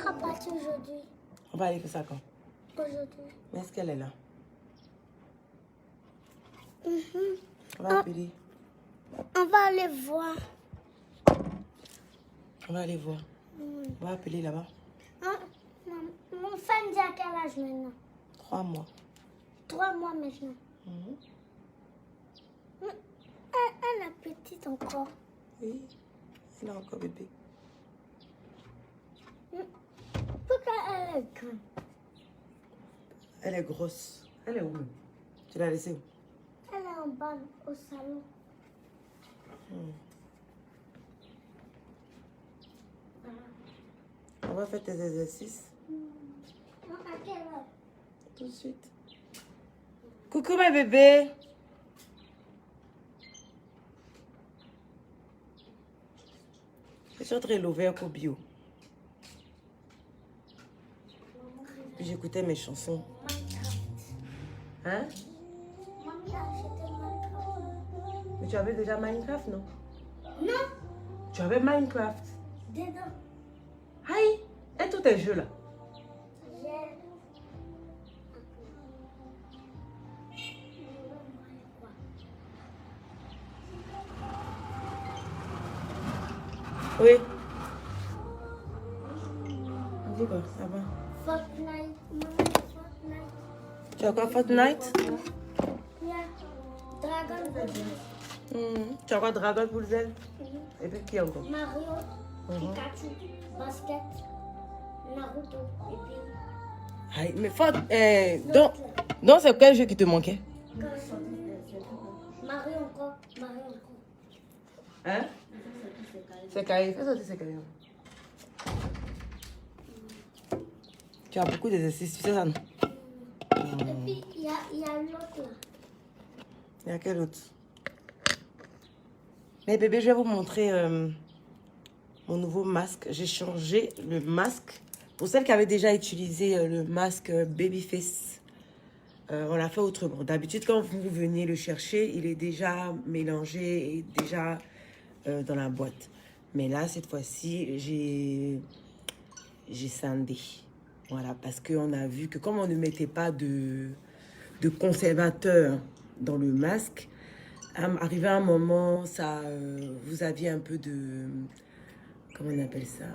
sera parti aujourd'hui. On va aller faire ça quand? Aujourd'hui. Mais est-ce qu'elle est là? Mhm. On va appeler. On va aller voir. On va aller voir. On va appeler là-bas. Mon femme dit à quel âge maintenant? 3 mois. 3 mois maintenant. Mhm. Elle est petite encore. Oui, elle est encore bébé. Pourquoi elle est grande? Elle est grosse. Elle est où? Tu l'as laissée où? Elle est en bas au salon. On va faire tes exercices Non, à quelle heure? tout de suite. Coucou ma bébé. Je suis en train de l'ouvrir au bio. Puis j'écoutais mes chansons. Hein? Maman a acheté Minecraft. Mais tu avais déjà Minecraft, non? Non, Tu avais Minecraft. dedans. Aïe! Et tous tes jeux là? J'ai... Oui. On dit quoi? Ça va? Fortnite. Maman, Fortnite. Tu as quoi, Fortnite? Yeah. Dragon Ball. Tu as quoi, Dragon Ball Z? Et puis qui encore? Mario. Pikachu. Basket. Naruto. Et puis... Aïe, mais donc c'est quel jeu qui te manquait? Mario encore. Mario encore. Hein? C'est carré. Fais sortir, c'est carré. Tu as beaucoup d'exercices, tu sais ça, non? Et puis, il y a l'autre là. Il y a quel autre? Mais bébé, je vais vous montrer mon nouveau masque. J'ai changé le masque. Pour celles qui avaient déjà utilisé le masque Babyface, on l'a fait autrement. D'habitude, quand vous veniez le chercher, il est déjà mélangé et déjà dans la boîte. Mais là, cette fois-ci, j'ai scindé. Voilà, parce qu'on a vu que comme on ne mettait pas de conservateur dans le masque, arrivé à un moment, ça, vous aviez un peu de, comment on appelle ça,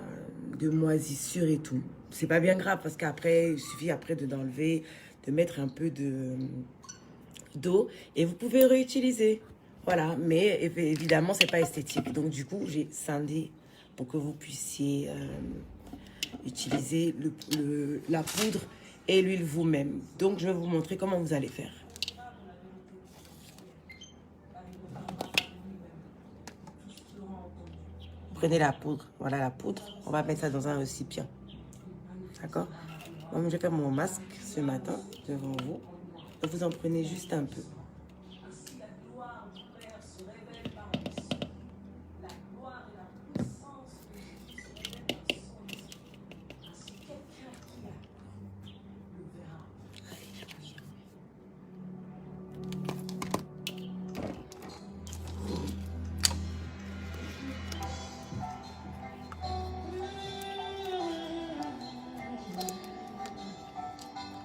de moisissure et tout. C'est pas bien grave parce qu'après, il suffit après d'enlever, de mettre un peu d'eau et vous pouvez réutiliser. Voilà, mais évidemment, c'est pas esthétique. Donc du coup, j'ai scindé pour que vous puissiez utiliser la poudre et l'huile vous-même. Donc je vais vous montrer comment vous allez faire. Prenez la poudre. Voilà la poudre. On va mettre ça dans un récipient. D'accord? Moi, j'ai fait mon masque ce matin devant vous. Et vous en prenez juste un peu.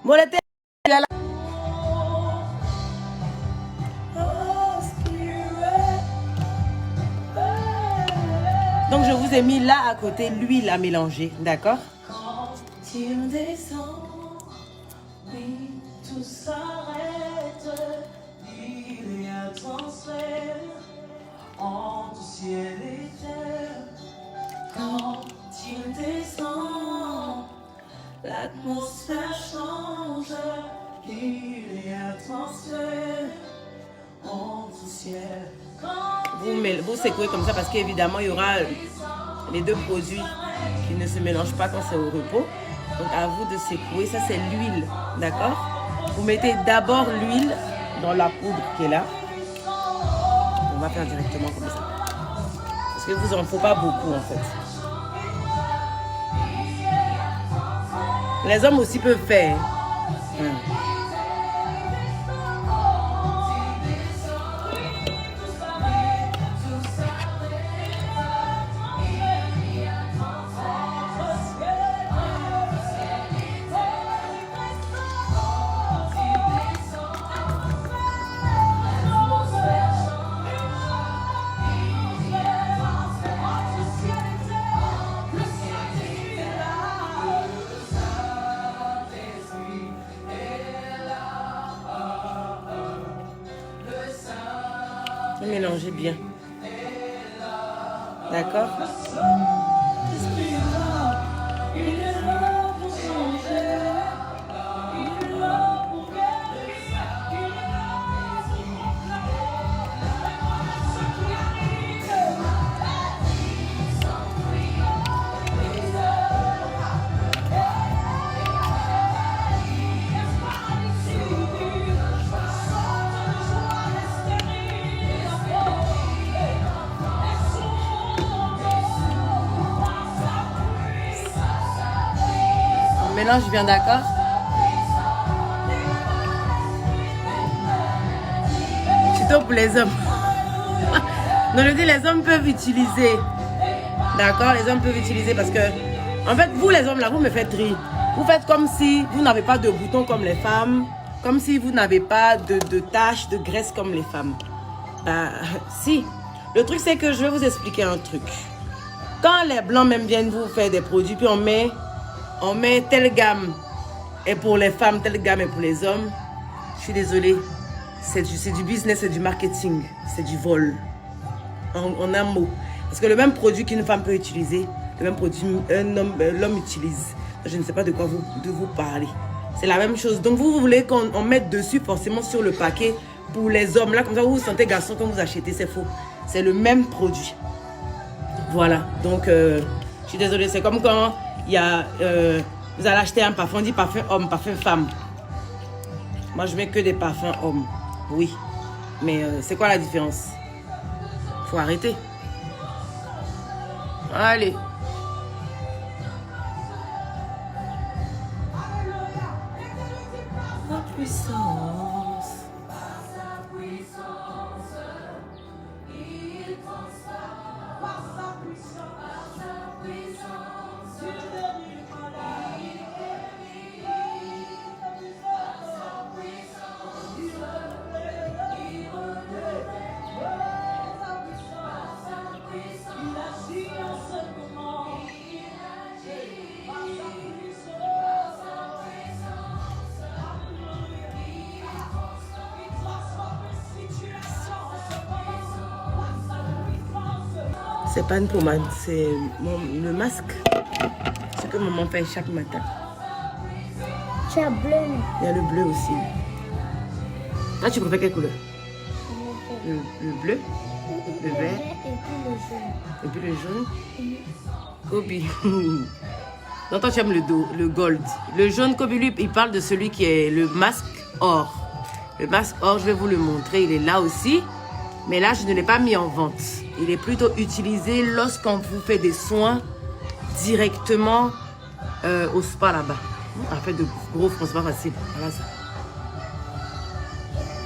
Bon, la tête, il a la... Donc, je vous ai mis là à côté l'huile à mélanger, d'accord? Quand il descend, oui, tout s'arrête. Il y a transfert entre ciel et terre. Quand il descend, l'atmosphère change. Il y a transfert entre ciel. Vous secouez comme ça parce qu'évidemment il y aura les deux produits qui ne se mélangent pas quand c'est au repos. Donc à vous de secouer. Ça c'est l'huile, d'accord? Vous mettez d'abord l'huile dans la poudre qui est là. On va faire directement comme ça. Parce que vous en faut pas beaucoup en fait. Les hommes aussi peuvent faire. mélanger bien. D'accord? On mélange bien, d'accord? Surtout pour les hommes. Non, je dis les hommes peuvent utiliser. D'accord? Les hommes peuvent utiliser parce que, en fait, vous les hommes là, vous me faites rire. Vous faites comme si vous n'avez pas de boutons comme les femmes. Comme si vous n'avez pas de taches de graisse comme les femmes. Bah, si. Le truc, c'est que je vais vous expliquer un truc. Quand les blancs même viennent vous faire des produits, puis on met telle gamme est pour les femmes, telle gamme est pour les hommes. Je suis désolée. C'est du business, c'est du marketing. C'est du vol. En un mot. Parce que le même produit qu'une femme peut utiliser, le même produit l'homme utilise. Je ne sais pas de quoi vous parlez. C'est la même chose. Donc vous voulez qu'on mette dessus forcément sur le paquet pour les hommes. Là, comme ça, vous vous sentez garçon quand vous achetez. C'est faux. C'est le même produit. Voilà. Donc, je suis désolée. C'est comme quand il y a... vous allez acheter un parfum, on dit parfum homme, parfum femme. Moi, je mets que des parfums hommes. Oui. Mais c'est quoi la différence? Faut arrêter. Allez. La puissance. C'est pas une pommade, c'est le masque. Ce que maman fait chaque matin. Tu as bleu. Il y a le bleu aussi. Là, tu préfères quelle couleur? Le bleu, le vert Et puis le jaune. et puis le jaune. Kobe. Non, toi, tu aimes le gold. Le jaune, Kobe, lui, il parle de celui qui est le masque or. Le masque or, je vais vous le montrer. Il est là aussi. Mais là, je ne l'ai pas mis en vente. Il est plutôt utilisé lorsqu'on vous fait des soins directement au spa là-bas. On fait de gros fronts, c'est pas facile. Voilà ça.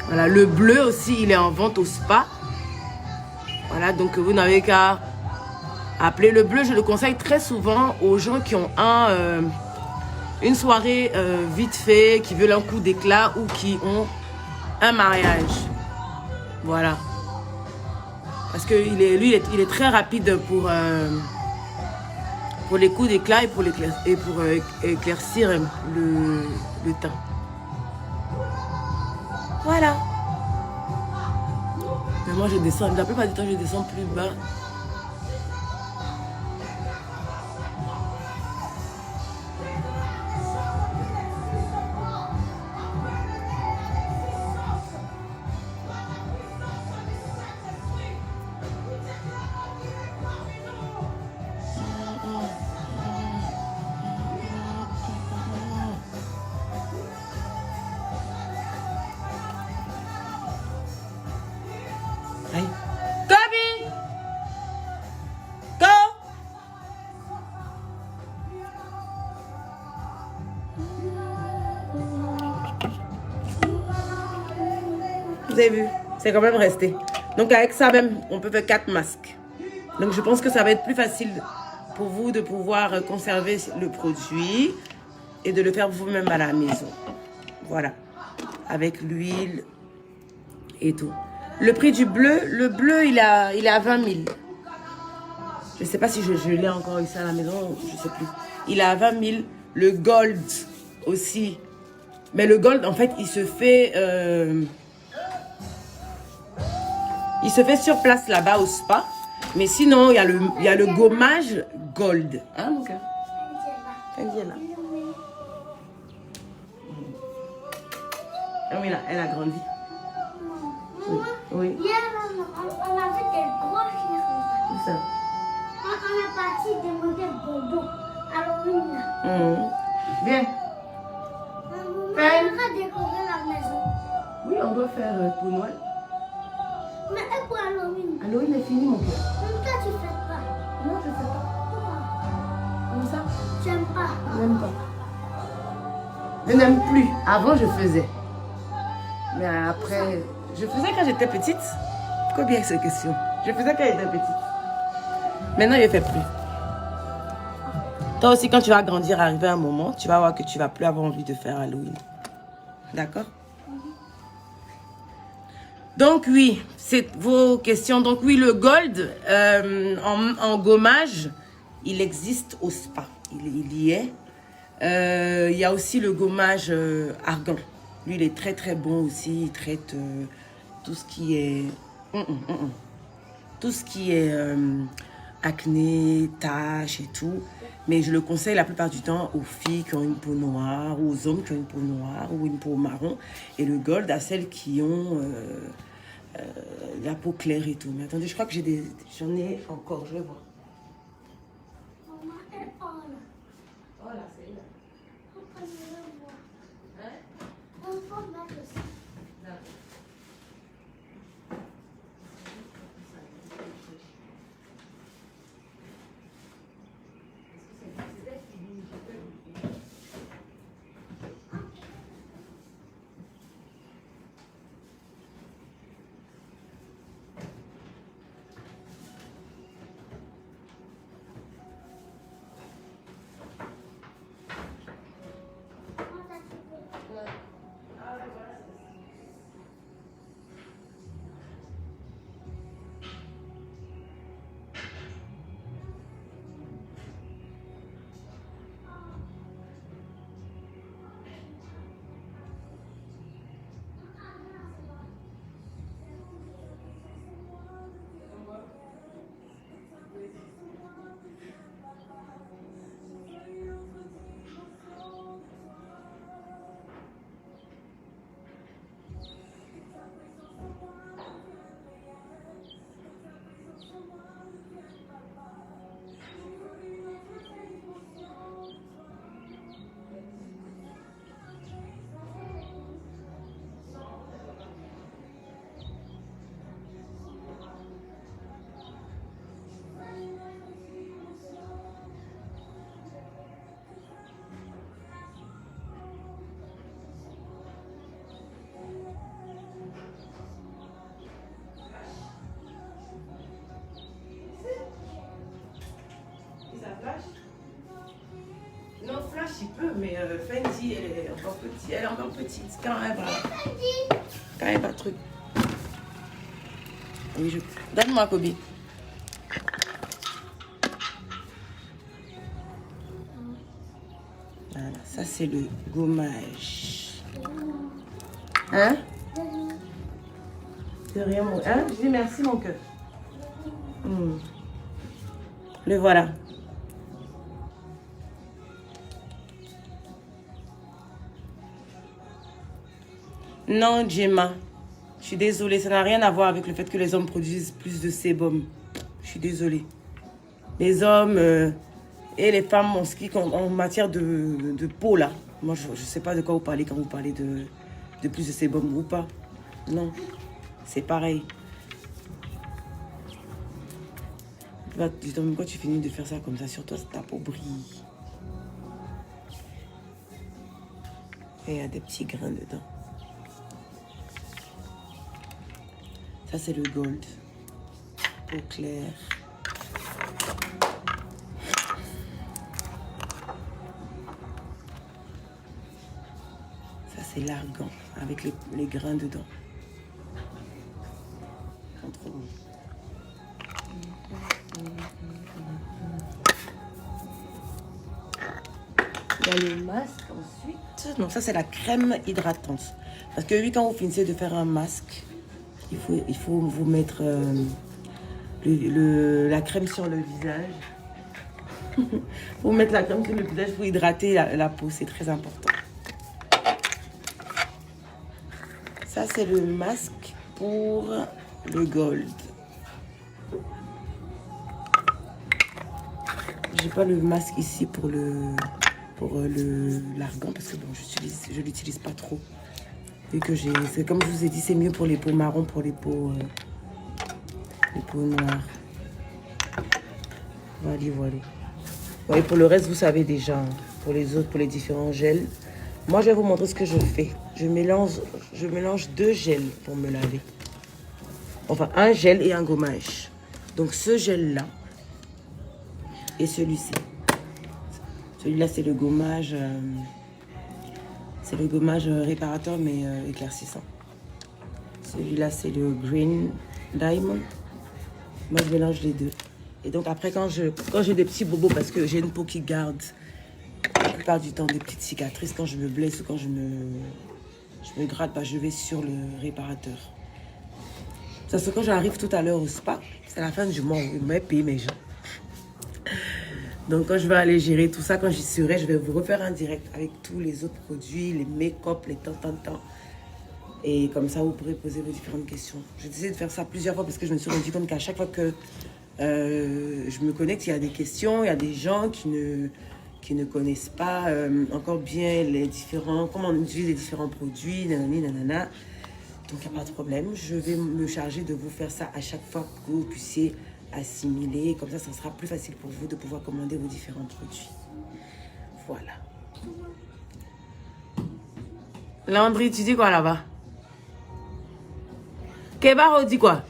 Voilà, le bleu aussi, il est en vente au spa. Voilà, donc vous n'avez qu'à appeler le bleu. Je le conseille très souvent aux gens qui ont une soirée vite fait, qui veulent un coup d'éclat ou qui ont un mariage. Voilà. Parce que lui, il est très rapide pour les coups d'éclat et pour éclaircir le teint. Voilà. Mais moi, je descends. La plupart du temps, je descends plus bas. Aïe. Kobe! Go! Vous avez vu? C'est quand même resté. Donc avec ça même, on peut faire 4 masques. Donc je pense que ça va être plus facile pour vous de pouvoir conserver le produit et de le faire vous-même à la maison. Voilà. Avec l'huile et tout. Le prix du bleu, le bleu, il est à 20 000. Je ne sais pas si je l'ai encore ici à la maison, je ne sais plus. Il est à 20 000. Le gold aussi. Mais le gold, en fait, il se fait Il se fait sur place là-bas au spa. Mais sinon, il y a le gommage gold. Hein, mon cœur? Angela. Oui, là, elle a grandi. Oui. Hier, on a fait des gros chiens. Où ça? On est parti demander bonbons Halloween. Bien. On va décorer la maison. Oui, on doit faire pour Noël. Mais et pour Halloween? Halloween est fini, mon cœur. Même toi, tu fais pas. Non, je ne sais pas. Pourquoi? Comment ça? J'aime pas. Je n'aime pas. Je n'aime plus. Avant, je faisais. Mais après, je faisais quand j'étais petite. Pourquoi bien cette question? Je faisais quand j'étais petite. Maintenant, je ne fais plus. Toi aussi, quand tu vas grandir, arriver à un moment, tu vas voir que tu ne vas plus avoir envie de faire Halloween. D'accord? Donc oui, c'est vos questions. Donc oui, le gold en gommage, il existe au spa. Il y est. Il y a aussi le gommage argan. Lui, il est très très bon aussi. Il traite tout ce qui est... Tout ce qui est acné, taches et tout. Mais je le conseille la plupart du temps aux filles qui ont une peau noire, ou aux hommes qui ont une peau noire, ou une peau marron. Et le gold à celles qui ont la peau claire et tout. Mais attendez, je crois que j'en ai encore, je vais voir. Maman est all. Oh là, c'est là. On va voir. Hein? On va mettre aussi. Non, Flash, il peut, mais Fenty, elle est encore petite. Elle est encore petite. Quand elle va truc. Oui, donne-moi, Kobe. Voilà, ça c'est le gommage. Hein? De rien, mon... Hein? Je dis merci, mon cœur. Le voilà. Non, Gemma. Je suis désolée, ça n'a rien à voir avec le fait que les hommes produisent plus de sébum. Je suis désolée. Les hommes et les femmes en ski en matière de peau, là. Moi, je ne sais pas de quoi vous parlez quand vous parlez de plus de sébum ou pas. Non, c'est pareil. Quand tu finis de faire ça comme ça sur toi, ta peau brille. Et il y a des petits grains dedans. Ça, c'est le gold. Peau claire. Ça, c'est l'argan avec les grains dedans. Trop bon. Il y a le masque ensuite. Non, ça, c'est la crème hydratante. Parce que oui, quand vous finissez de faire un masque, Il faut vous mettre la crème sur le visage. Faut mettre la crème sur le visage pour hydrater la peau, c'est très important. Ça, c'est le masque pour le gold. J'ai pas le masque ici pour l'argan parce que bon, je l'utilise pas trop. Vu que c'est comme je vous ai dit, c'est mieux pour les peaux marron, pour les peaux noires. Voilà. Ouais, pour le reste, vous savez déjà. Hein, pour les autres, pour les différents gels. Moi, je vais vous montrer ce que je fais. Je mélange 2 gels pour me laver. Enfin, un gel et un gommage. Donc, ce gel-là et celui-ci. Celui-là, c'est le gommage. C'est le gommage réparateur, mais éclaircissant. Celui-là, c'est le Green Diamond. Moi, je mélange les deux. Et donc, après, quand j'ai des petits bobos, parce que j'ai une peau qui garde la plupart du temps des petites cicatrices, quand je me blesse ou quand je me gratte, bah, je vais sur le réparateur. Ça, c'est quand j'arrive tout à l'heure au spa. C'est la fin du mois où je vais payer mes gens. Donc, quand je vais aller gérer tout ça, quand j'y serai, je vais vous refaire un direct avec tous les autres produits, les make-up, les temps. Et comme ça, vous pourrez poser vos différentes questions. J'ai essayé de faire ça plusieurs fois parce que je me suis rendu compte qu'à chaque fois que je me connecte, il y a des questions, il y a des gens qui ne connaissent pas encore bien comment on utilise les différents produits, nanana. Donc, il n'y a pas de problème. Je vais me charger de vous faire ça à chaque fois pour que vous puissiez assimiler. Comme ça sera plus facile pour vous de pouvoir commander vos différents produits. Voilà. Landry, tu dis quoi là-bas? Kebaro dit quoi?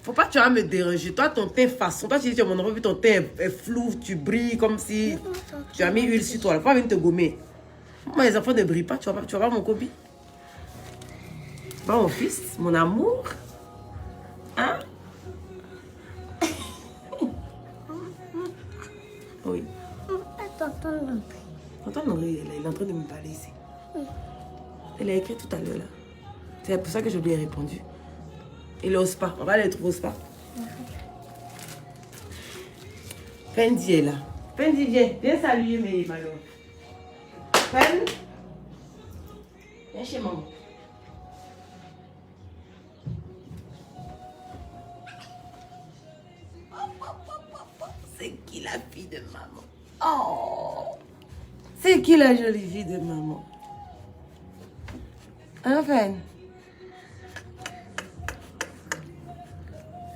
Faut pas que tu vas me déranger. Toi, ton teint façon. Toi, tu dis, tu as mon enfant, ton teint est flou, tu brilles comme si tu as mis huile sur toi. Faut pas venir te gommer. Moi, les enfants ne brillent pas. Tu vas pas mon copie. Pas mon fils, mon amour. Hein? Oui. Tonton Landry, elle est en train de me parler ici. Elle a écrit tout à l'heure là. C'est pour ça que je lui ai répondu. Il est au spa. On va aller trouver au spa. Fendi est là. Fendi, viens saluer mes malheurs. Fendi, viens chez maman. C'est qui la fille de maman? Oh! C'est qui la jolie fille de maman? Hein, Fendi?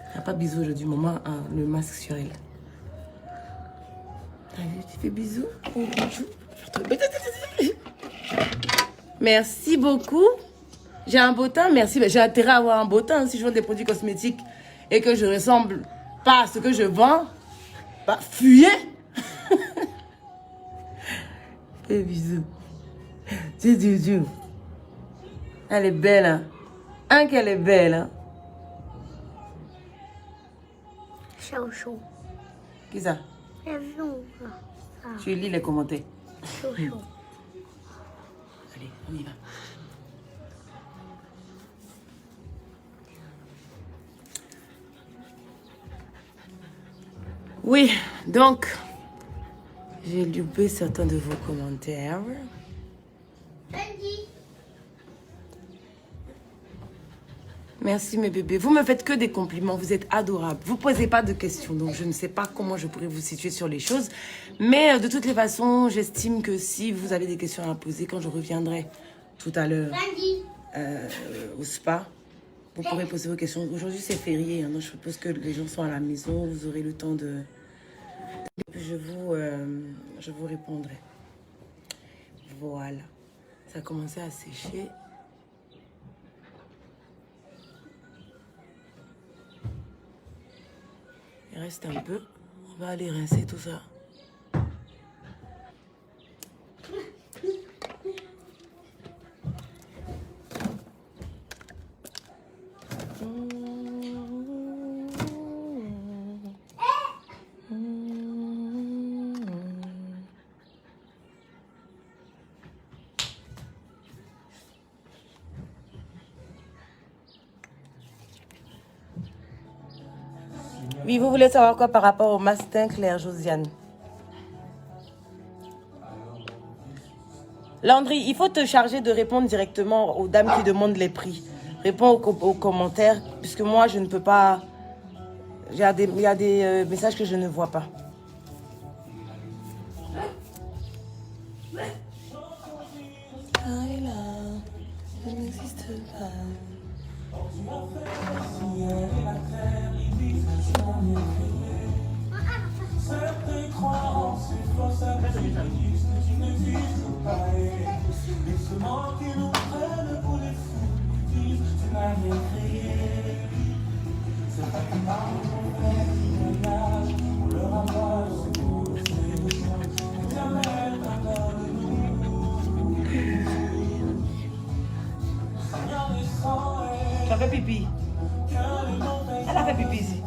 Il n'y a pas de bisous aujourd'hui. Maman a le masque sur elle. Allez, tu fais bisous. Merci beaucoup. J'ai un beau teint, merci. J'ai intérêt à avoir un beau teint. Si je vends des produits cosmétiques et que je ressemble pas à ce que je vends, bah, fuyez. Fais bisous. Tu. Elle est belle, hein. Qu'elle est belle, hein. Chaud. Qui ça? Tu lis les commentaires. Chaud. Allez, on y va. Oui, donc, j'ai loupé certains de vos commentaires. Merci mes bébés. Vous me faites que des compliments. Vous êtes adorables. Vous ne posez pas de questions. Donc, je ne sais pas comment je pourrais vous situer sur les choses. Mais de toutes les façons, j'estime que si vous avez des questions à poser, quand je reviendrai tout à l'heure au spa, vous pourrez poser vos questions. Aujourd'hui, c'est férié. Hein, donc je suppose que les gens sont à la maison. Vous aurez le temps de... Et puis, je vous répondrai. Voilà. Ça a commencé à sécher. Il reste un peu. On va aller rincer tout ça. Oui, vous voulez savoir quoi par rapport au mastin, Claire Josiane? Landry, il faut te charger de répondre directement aux dames qui demandent les prix. Réponds aux commentaires, puisque moi, je ne peux pas... Il y a des messages que je ne vois pas. Je n'existe pas. Certaines croyances et fausses habitudes disent que tu n'existes pas. Et ce monde qui nous prennent pour les fous disent que tu n'as rien créé. C'est pas que par mon ménage, on leur envoie ce qu'on sait. Jamais t'attends de nous. Tu as fait pipi. Elle a fait pipi ici.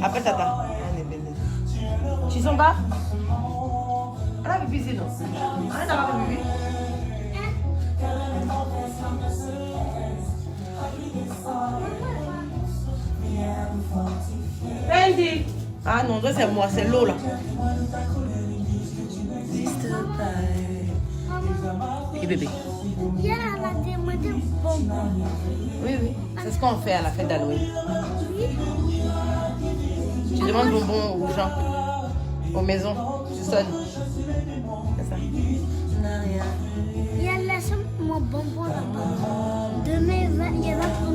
Après tata. Tu sens pas? Elle a fait pipi ici, non? Elle n'a pas fait pipi. Fendi. Ah non, c'est moi, c'est l'eau là. Et bébé. Il y a la demandé bonbon. Oui, oui. C'est ce qu'on fait à la fête d'Halloween. Tu demandes bonbon aux gens, aux maisons. Tu sonnes. C'est ça. Il y a laissé mon bonbon là-bas. Demain, il y en a pour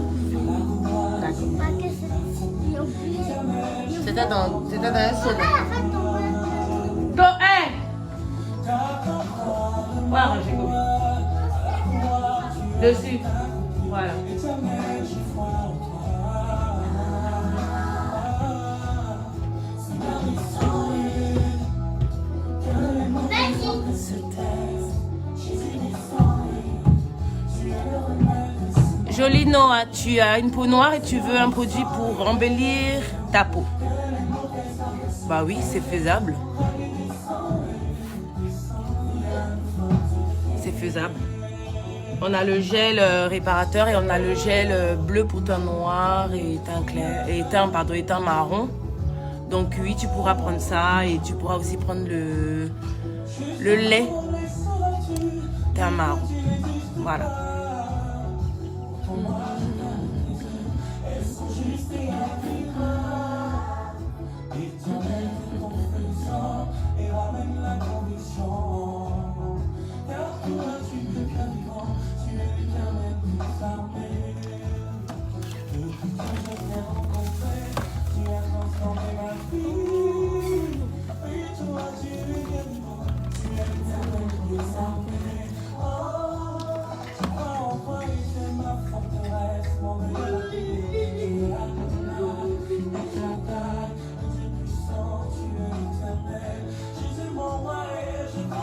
D'accord. pas que c'est oublié. C'était dans un seau. Ah, arrête ton Go, hey! Voilà, ranger comme dessus. Voilà. Jolie Noah, tu as une peau noire et tu veux un produit pour embellir ta peau. Bah oui, c'est faisable. C'est faisable. On a le gel réparateur et on a le gel bleu pour teint noir et teint clair et teint marron. Donc oui, tu pourras prendre ça et tu pourras aussi prendre le lait teint marron. Voilà.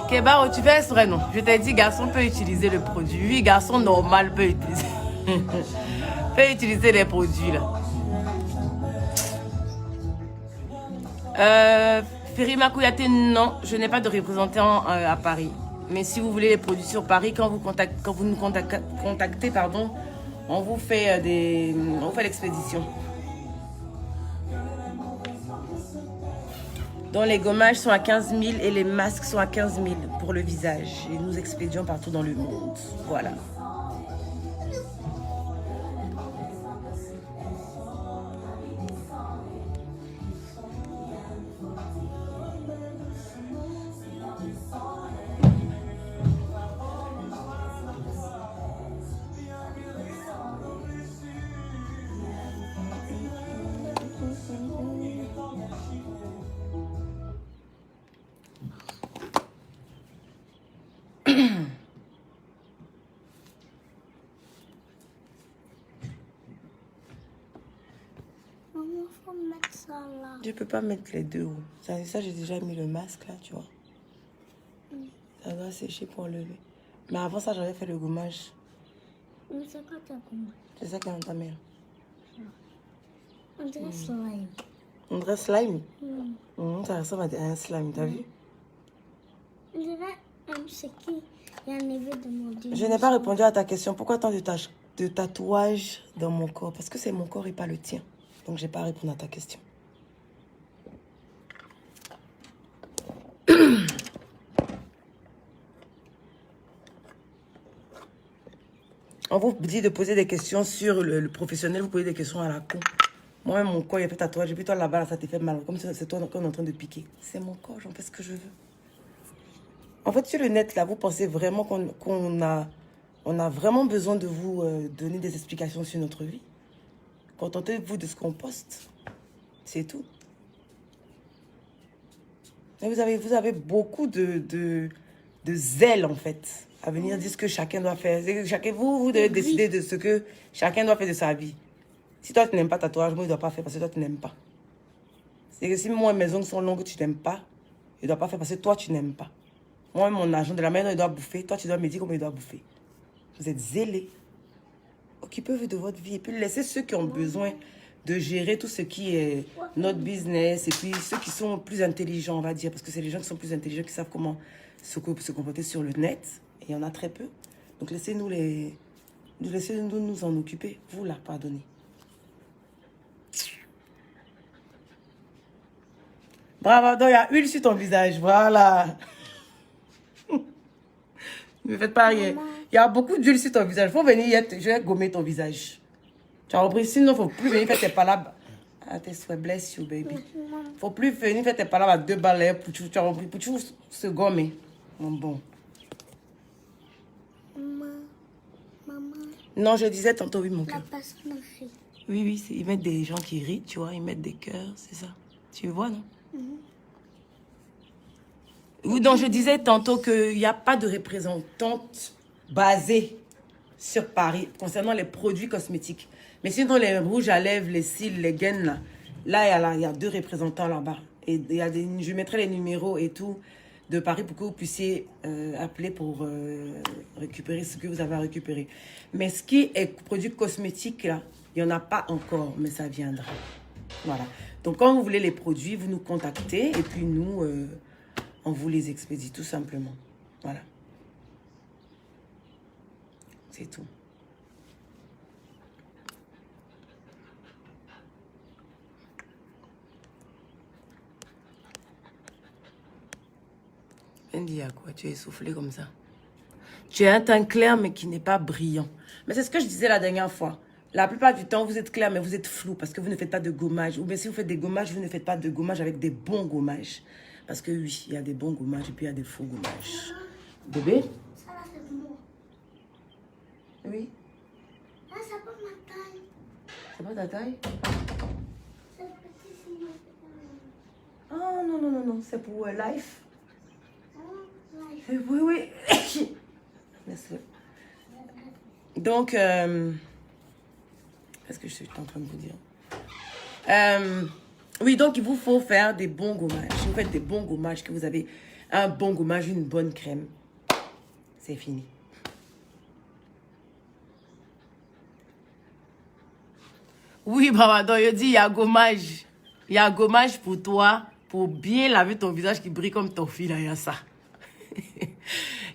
Kebaro, tu fais exprès, non? Je t'ai dit, garçon peut utiliser le produit. Oui, garçon normal peut utiliser. Peut utiliser les produits, là. Ferima Kouyaté, non, je n'ai pas de représentant à Paris. Mais si vous voulez les produits sur Paris, quand vous nous contactez, pardon, on vous fait l'expédition. Donc les gommages sont à 15 000 et les masques sont à 15 000 pour le visage. Et nous expédions partout dans le monde. Voilà. Faut mettre ça là. Je peux pas mettre les deux. Ça j'ai déjà mis le masque là, tu vois. Ça doit sécher pour enlever. Mais avant ça, j'avais fait le gommage. Mais c'est quoi ta gommage? C'est ça qui est dans ta main. On dirait slime. On dirait slime. Ça ressemble à un slime, t'as vu? On dirait c'est qui? Il y a un neveu de mon Dieu. Je n'ai pas répondu à ta question. Pourquoi tant de tatouages dans mon corps? Parce que c'est mon corps et pas le tien. Donc, j'ai pas à répondre à ta question. On vous dit de poser des questions sur le professionnel, vous posez des questions à la con. Moi-même, mon corps, il a fait tatouage. Et puis toi, là-bas, ça te fait mal. Comme si c'est toi qu'on est en train de piquer. C'est mon corps, j'en fais ce que je veux. En fait, sur le net, là, vous pensez vraiment qu'on a vraiment besoin de vous donner des explications sur notre vie? Contentez-vous de ce qu'on poste. C'est tout. Et vous avez beaucoup de zèle, en fait, à venir dire ce que chacun doit faire. Vous devez décider de ce que chacun doit faire de sa vie. Si toi, tu n'aimes pas tatouage, moi, il ne doit pas faire parce que toi, tu n'aimes pas. C'est que si moi, mes ongles sont longs, tu n'aimes pas, il ne doit pas faire parce que toi, tu n'aimes pas. Moi, mon argent, de la manière dont il doit bouffer, toi, tu dois me dire comment il doit bouffer. Vous êtes zélés. Occupez-vous de votre vie et puis laissez ceux qui ont besoin de gérer tout ce qui est notre business et puis ceux qui sont plus intelligents, on va dire, parce que c'est les gens qui sont plus intelligents qui savent comment se comporter sur le net. Et il y en a très peu. Donc laissez-nous nous en occuper. Vous la pardonnez. Bravo, donc il y a huile sur ton visage, voilà. Ne me faites pas rien. Il y a beaucoup d'huile sur ton visage. Il faut venir, je vais gommer ton visage. Tu as compris? Sinon, il ne faut plus venir faire tes palabres. Ah, tes souhaits, bless you, baby. Il ne faut plus venir faire tes palabres à 2 balais pour tu as compris? Pour toujours se gommer. Bon. Maman. Non, je disais tantôt, oui, mon La cœur. personne rit. Oui, ils mettent des gens qui rient, tu vois. Ils mettent des cœurs, c'est ça. Tu vois, non? Oui, donc je disais tantôt qu'il n'y a pas de représentante basée sur Paris concernant les produits cosmétiques. Mais sinon, les rouges à lèvres, les cils, les gaines, là, il y a 2 représentants là-bas. Et je mettrai les numéros et tout de Paris pour que vous puissiez appeler pour récupérer ce que vous avez à récupérer. Mais ce qui est produit cosmétique, là, il n'y en a pas encore, mais ça viendra. Voilà. Donc, quand vous voulez les produits, vous nous contactez et puis nous, on vous les expédie tout simplement. Voilà. C'est tout. Andy, à quoi? Tu es essoufflé comme ça. Tu as un teint clair, mais qui n'est pas brillant. Mais c'est ce que je disais la dernière fois. La plupart du temps, vous êtes clair, mais vous êtes flou parce que vous ne faites pas de gommage. Ou bien si vous faites des gommages, vous ne faites pas de gommage avec des bons gommages. Parce que oui, il y a des bons gommages et puis il y a des faux gommages. Bébé? Ça là, c'est moi. Oui. Ah, c'est pas ma taille. C'est pas ta taille? C'est petit, c'est ma taille. Oh non. C'est pour Life. Oh, life. Oui. Laisse-le. Donc, qu'est-ce que je suis en train de vous dire? Oui, donc il vous faut faire des bons gommages. Si vous faites des bons gommages, que vous avez un bon gommage, une bonne crème, c'est fini. Oui, maman, donc je dis, il y a gommage. Il y a gommage pour toi, pour bien laver ton visage qui brille comme ton fil, il y a ça.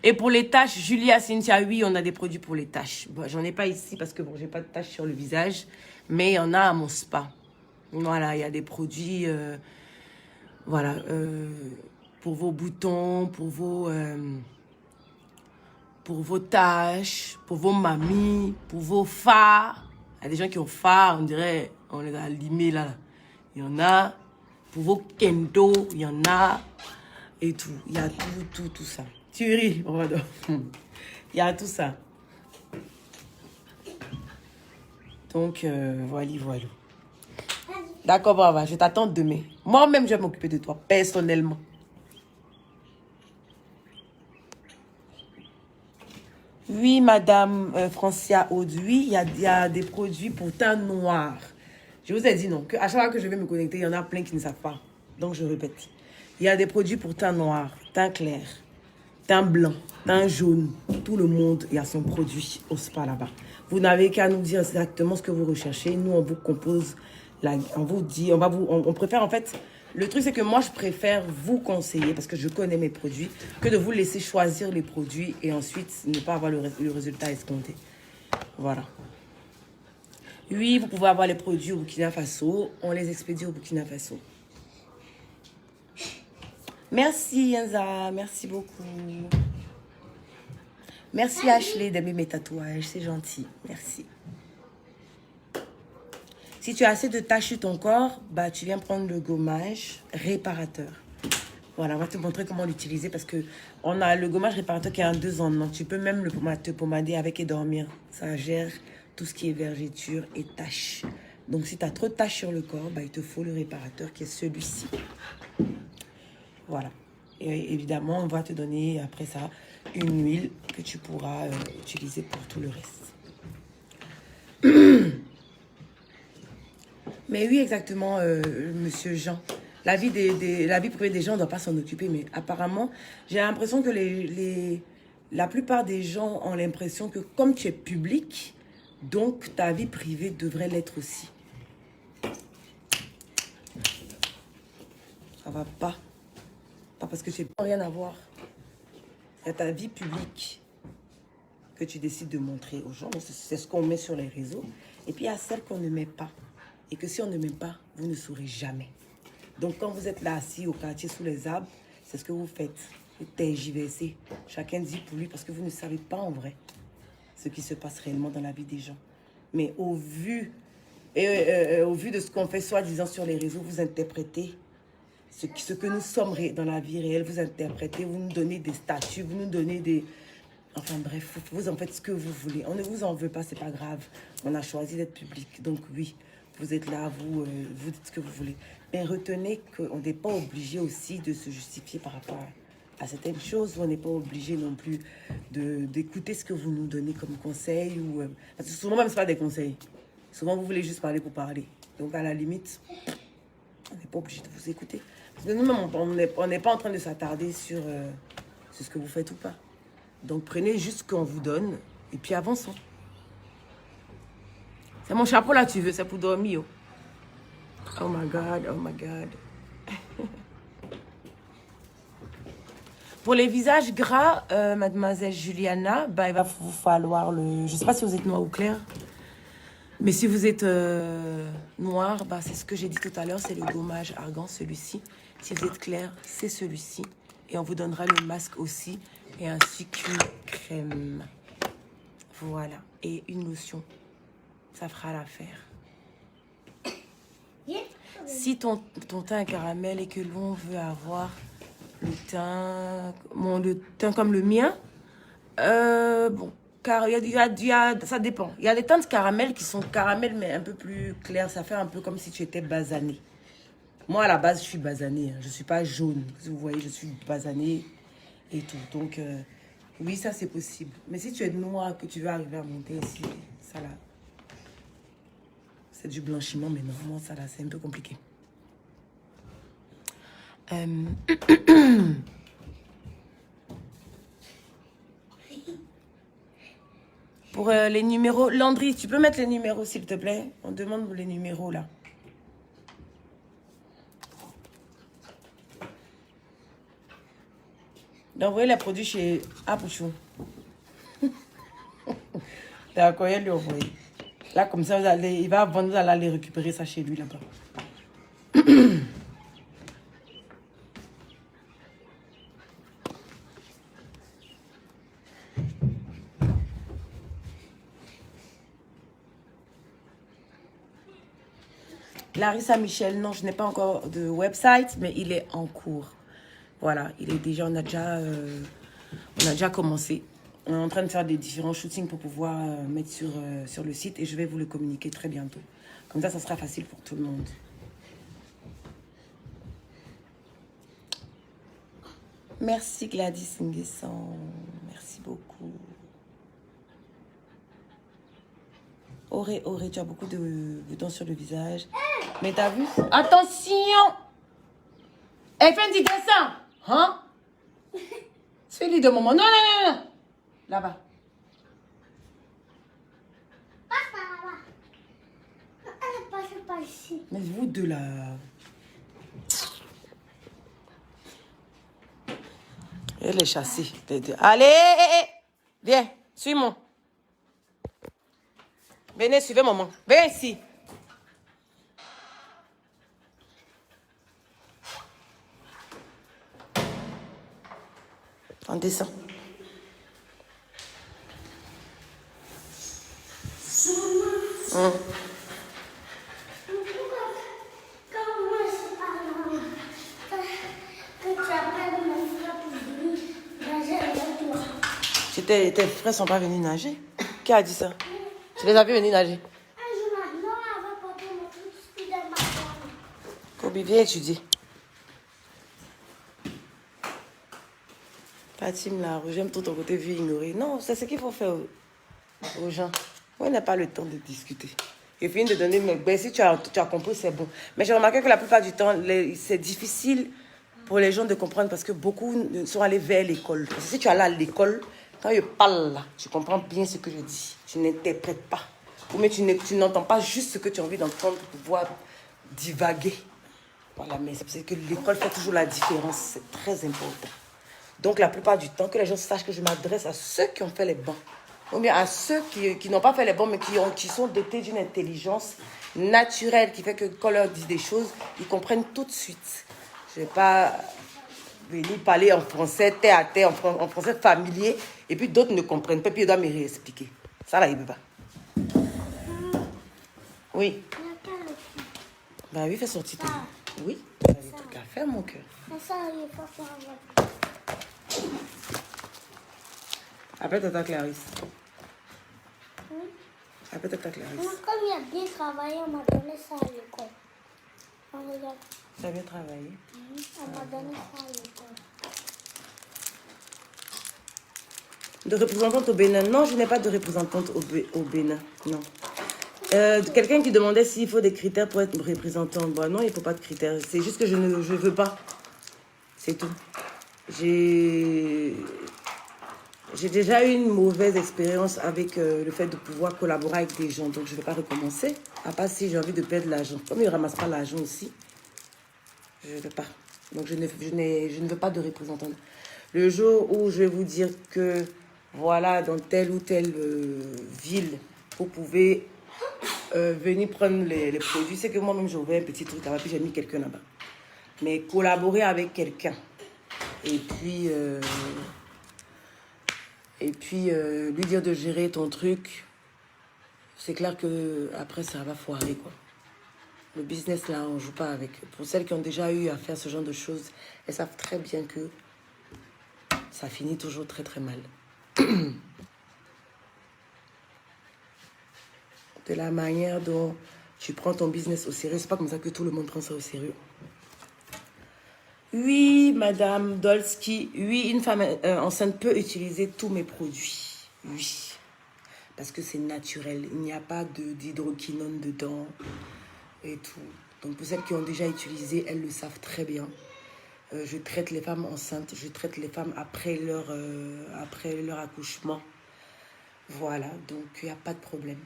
Et pour les taches, Julia, Cynthia, oui, on a des produits pour les taches. Bon, j'en ai pas ici parce que bon, j'ai pas de taches sur le visage, mais il y en a à mon spa. Voilà, il y a des produits, pour vos boutons, pour vos taches, pour vos mamies, pour vos fards. Il y a des gens qui ont fards, on dirait, on les a limés là. Il y en a pour vos kendo, il y en a et tout. Il y a tout ça. Tu ris, pardon. Il y a tout ça. Donc, voilà. D'accord, Brava, je t'attends demain. Moi-même, je vais m'occuper de toi, personnellement. Oui, madame Francia Aude, oui, il y a des produits pour teint noir. Je vous ai dit non, qu'à chaque fois que je vais me connecter, il y en a plein qui ne savent pas. Donc, je répète. Il y a des produits pour teint noir, teint clair, teint blanc, teint jaune. Tout le monde y a son produit au spa là-bas. Vous n'avez qu'à nous dire exactement ce que vous recherchez. Nous, on vous compose, on vous dit, on préfère en fait... Le truc, c'est que moi, je préfère vous conseiller, parce que je connais mes produits, que de vous laisser choisir les produits et ensuite ne pas avoir le résultat escompté. Voilà. Oui, vous pouvez avoir les produits au Burkina Faso. On les expédie au Burkina Faso. Merci Yanza, merci beaucoup. Merci Ashley d'aimer mes tatouages, c'est gentil, merci. Si tu as assez de taches sur ton corps, bah, tu viens prendre le gommage réparateur. Voilà, on va te montrer comment l'utiliser parce que on a le gommage réparateur qui est en 2 en 1. Tu peux même te pomader avec et dormir. Ça gère tout ce qui est vergeture et taches. Donc si tu as trop de taches sur le corps, bah, il te faut le réparateur qui est celui-ci. Voilà. Et évidemment, on va te donner après ça une huile que tu pourras utiliser pour tout le reste. Mais oui, exactement, monsieur Jean. La vie privée des gens, on ne doit pas s'en occuper. Mais apparemment, j'ai l'impression que la plupart des gens ont l'impression que comme tu es public, donc ta vie privée devrait l'être aussi. Ça va pas. Pas parce que tu n'as rien à voir. Il y a ta vie publique que tu décides de montrer aux gens. C'est ce qu'on met sur les réseaux. Et puis il y a celle qu'on ne met pas. Et que si on ne met pas, vous ne saurez jamais. Donc quand vous êtes là assis au quartier sous les arbres, c'est ce que vous faites. Vous tergiversez. Chacun dit pour lui parce que vous ne savez pas en vrai ce qui se passe réellement dans la vie des gens. Mais au vu de ce qu'on fait soi-disant sur les réseaux, vous interprétez ce que nous sommes dans la vie réelle. Vous interprétez, vous nous donnez des statuts, vous nous donnez des... Enfin bref, vous en faites ce que vous voulez. On ne vous en veut pas, c'est pas grave. On a choisi d'être public. Donc oui, vous êtes là, vous dites ce que vous voulez. Mais retenez qu'on n'est pas obligé aussi de se justifier par rapport à certaines choses. On n'est pas obligé non plus d'écouter ce que vous nous donnez comme conseil. Parce que souvent, même, ce n'est pas des conseils. Souvent, vous voulez juste parler pour parler. Donc, à la limite, on n'est pas obligé de vous écouter. Parce que nous-mêmes, on n'est pas en train de s'attarder sur ce que vous faites ou pas. Donc, prenez juste ce qu'on vous donne et puis avançons. C'est mon chapeau là, tu veux, c'est pour dormir. Oh my God, oh my God. Pour les visages gras, mademoiselle Juliana, bah, il va vous falloir le... Je ne sais pas si vous êtes noir ou clair. Mais si vous êtes noir, bah, c'est ce que j'ai dit tout à l'heure, c'est le gommage argan, celui-ci. Si vous êtes clair, c'est celui-ci. Et on vous donnera le masque aussi. Et ainsi qu'une crème. Voilà. Et une lotion. Ça fera l'affaire. Si ton teint est caramel et que l'on veut avoir le teint comme le mien, bon, car ça dépend. Il y a des teintes de caramel qui sont caramel mais un peu plus claires. Ça fait un peu comme si tu étais basané. Moi, à la base, je suis basanée. Je ne suis pas jaune. Vous voyez, je suis basanée et tout. Donc, oui, ça, c'est possible. Mais si tu es noir, que tu veux arriver à monter ici, ça là, c'est du blanchiment, mais normalement, ça là, c'est un peu compliqué. Pour les numéros, Landry, tu peux mettre les numéros, s'il te plaît? On demande les numéros, là. D'envoyer les produits chez Apouchou. D'accord, il lui envoyer. Là, comme ça, il va vendre, vous allez aller récupérer ça chez lui, là-bas. Larissa Michel, non, je n'ai pas encore de website, mais il est en cours. Voilà, il est déjà, on a déjà commencé. On est en train de faire des différents shootings pour pouvoir mettre sur le site et je vais vous le communiquer très bientôt. Comme ça sera facile pour tout le monde. Merci Gladys Nguessan. Merci beaucoup. Auré, tu as beaucoup de boutons sur le visage. Mais t'as vu? Attention! Elle fait un petit dessin! Hein? Suis-lui de moment. Non, non, non, non! Là-bas. Passe par là-bas. Elle passe par ici. Mais vous deux là. Elle est chassée. Les deux. Allez! Viens, suis-moi. Venez, suivez maman. Venez ici. On descend. Tes frères sont pas venus nager? Qui a dit ça? Tu les as vus venir nager? Kobe, viens étudier. Fatim, là, j'aime tout ton côté vie ignorée. Non, c'est ce qu'il faut faire aux gens. Moi, on n'a pas le temps de discuter. J'ai fini de donner mes... Ben, si tu as compris, c'est bon. Mais j'ai remarqué que la plupart du temps, c'est difficile pour les gens de comprendre parce que beaucoup sont allés vers l'école. Parce que si tu es allé à l'école, quand je parle là, tu comprends bien ce que je dis. Tu n'interprètes pas. Ou mais tu n'entends pas juste ce que tu as envie d'entendre pour pouvoir divaguer. Voilà, mais c'est que l'école fait toujours la différence. C'est très important. Donc, la plupart du temps, que les gens sachent que je m'adresse à ceux qui ont fait les bancs. Ou bien à ceux qui n'ont pas fait les bancs, mais qui sont dotés d'une intelligence naturelle qui fait que quand on leur dit des choses, ils comprennent tout de suite. Je ne vais pas venir parler en français, terre à terre, en français familier, et puis d'autres ne comprennent pas, puis ils doivent me réexpliquer. Ça, là, il ne peut pas. Oui. Bah oui, fais sortir ton... Oui, tu as des trucs à faire, mon cœur. Ça, il faut faire. Appelle tata Clarisse. Appelle tata Clarisse. Comme il a bien travaillé, on m'a donné ça à l'école. Regarde. Tu as bien travaillé. On m'a donné ça à l'école. De représentante au Bénin? Non, je n'ai pas de représentante au Bénin. Non. Quelqu'un qui demandait s'il faut des critères pour être représentant. Bon, non, il ne faut pas de critères. C'est juste que je ne veux pas. C'est tout. J'ai déjà eu une mauvaise expérience avec le fait de pouvoir collaborer avec des gens. Donc, je ne vais pas recommencer. À part si j'ai envie de perdre l'argent. Comme ils ne ramassent pas l'argent aussi, je ne veux pas. Donc, je ne veux pas de représentante. Le jour où je vais vous dire que, voilà, dans telle ou telle ville, vous pouvez venir prendre les produits, c'est que moi-même, j'ai ouvert un petit truc là-bas, puis j'ai mis quelqu'un là-bas. Mais collaborer avec quelqu'un, et puis lui dire de gérer ton truc, c'est clair que après ça va foirer, quoi. Le business là, on joue pas avec. Pour celles qui ont déjà eu à faire ce genre de choses, elles savent très bien que ça finit toujours très très mal. De la manière dont tu prends ton business au sérieux, c'est pas comme ça que tout le monde prend ça au sérieux. Oui, Madame Dolski, oui, une femme enceinte peut utiliser tous mes produits. Oui, parce que c'est naturel. Il n'y a pas d'hydroquinone dedans et tout. Donc, pour celles qui ont déjà utilisé, elles le savent très bien. Je traite les femmes enceintes, je traite les femmes après leur accouchement. Voilà, donc il n'y a pas de problème.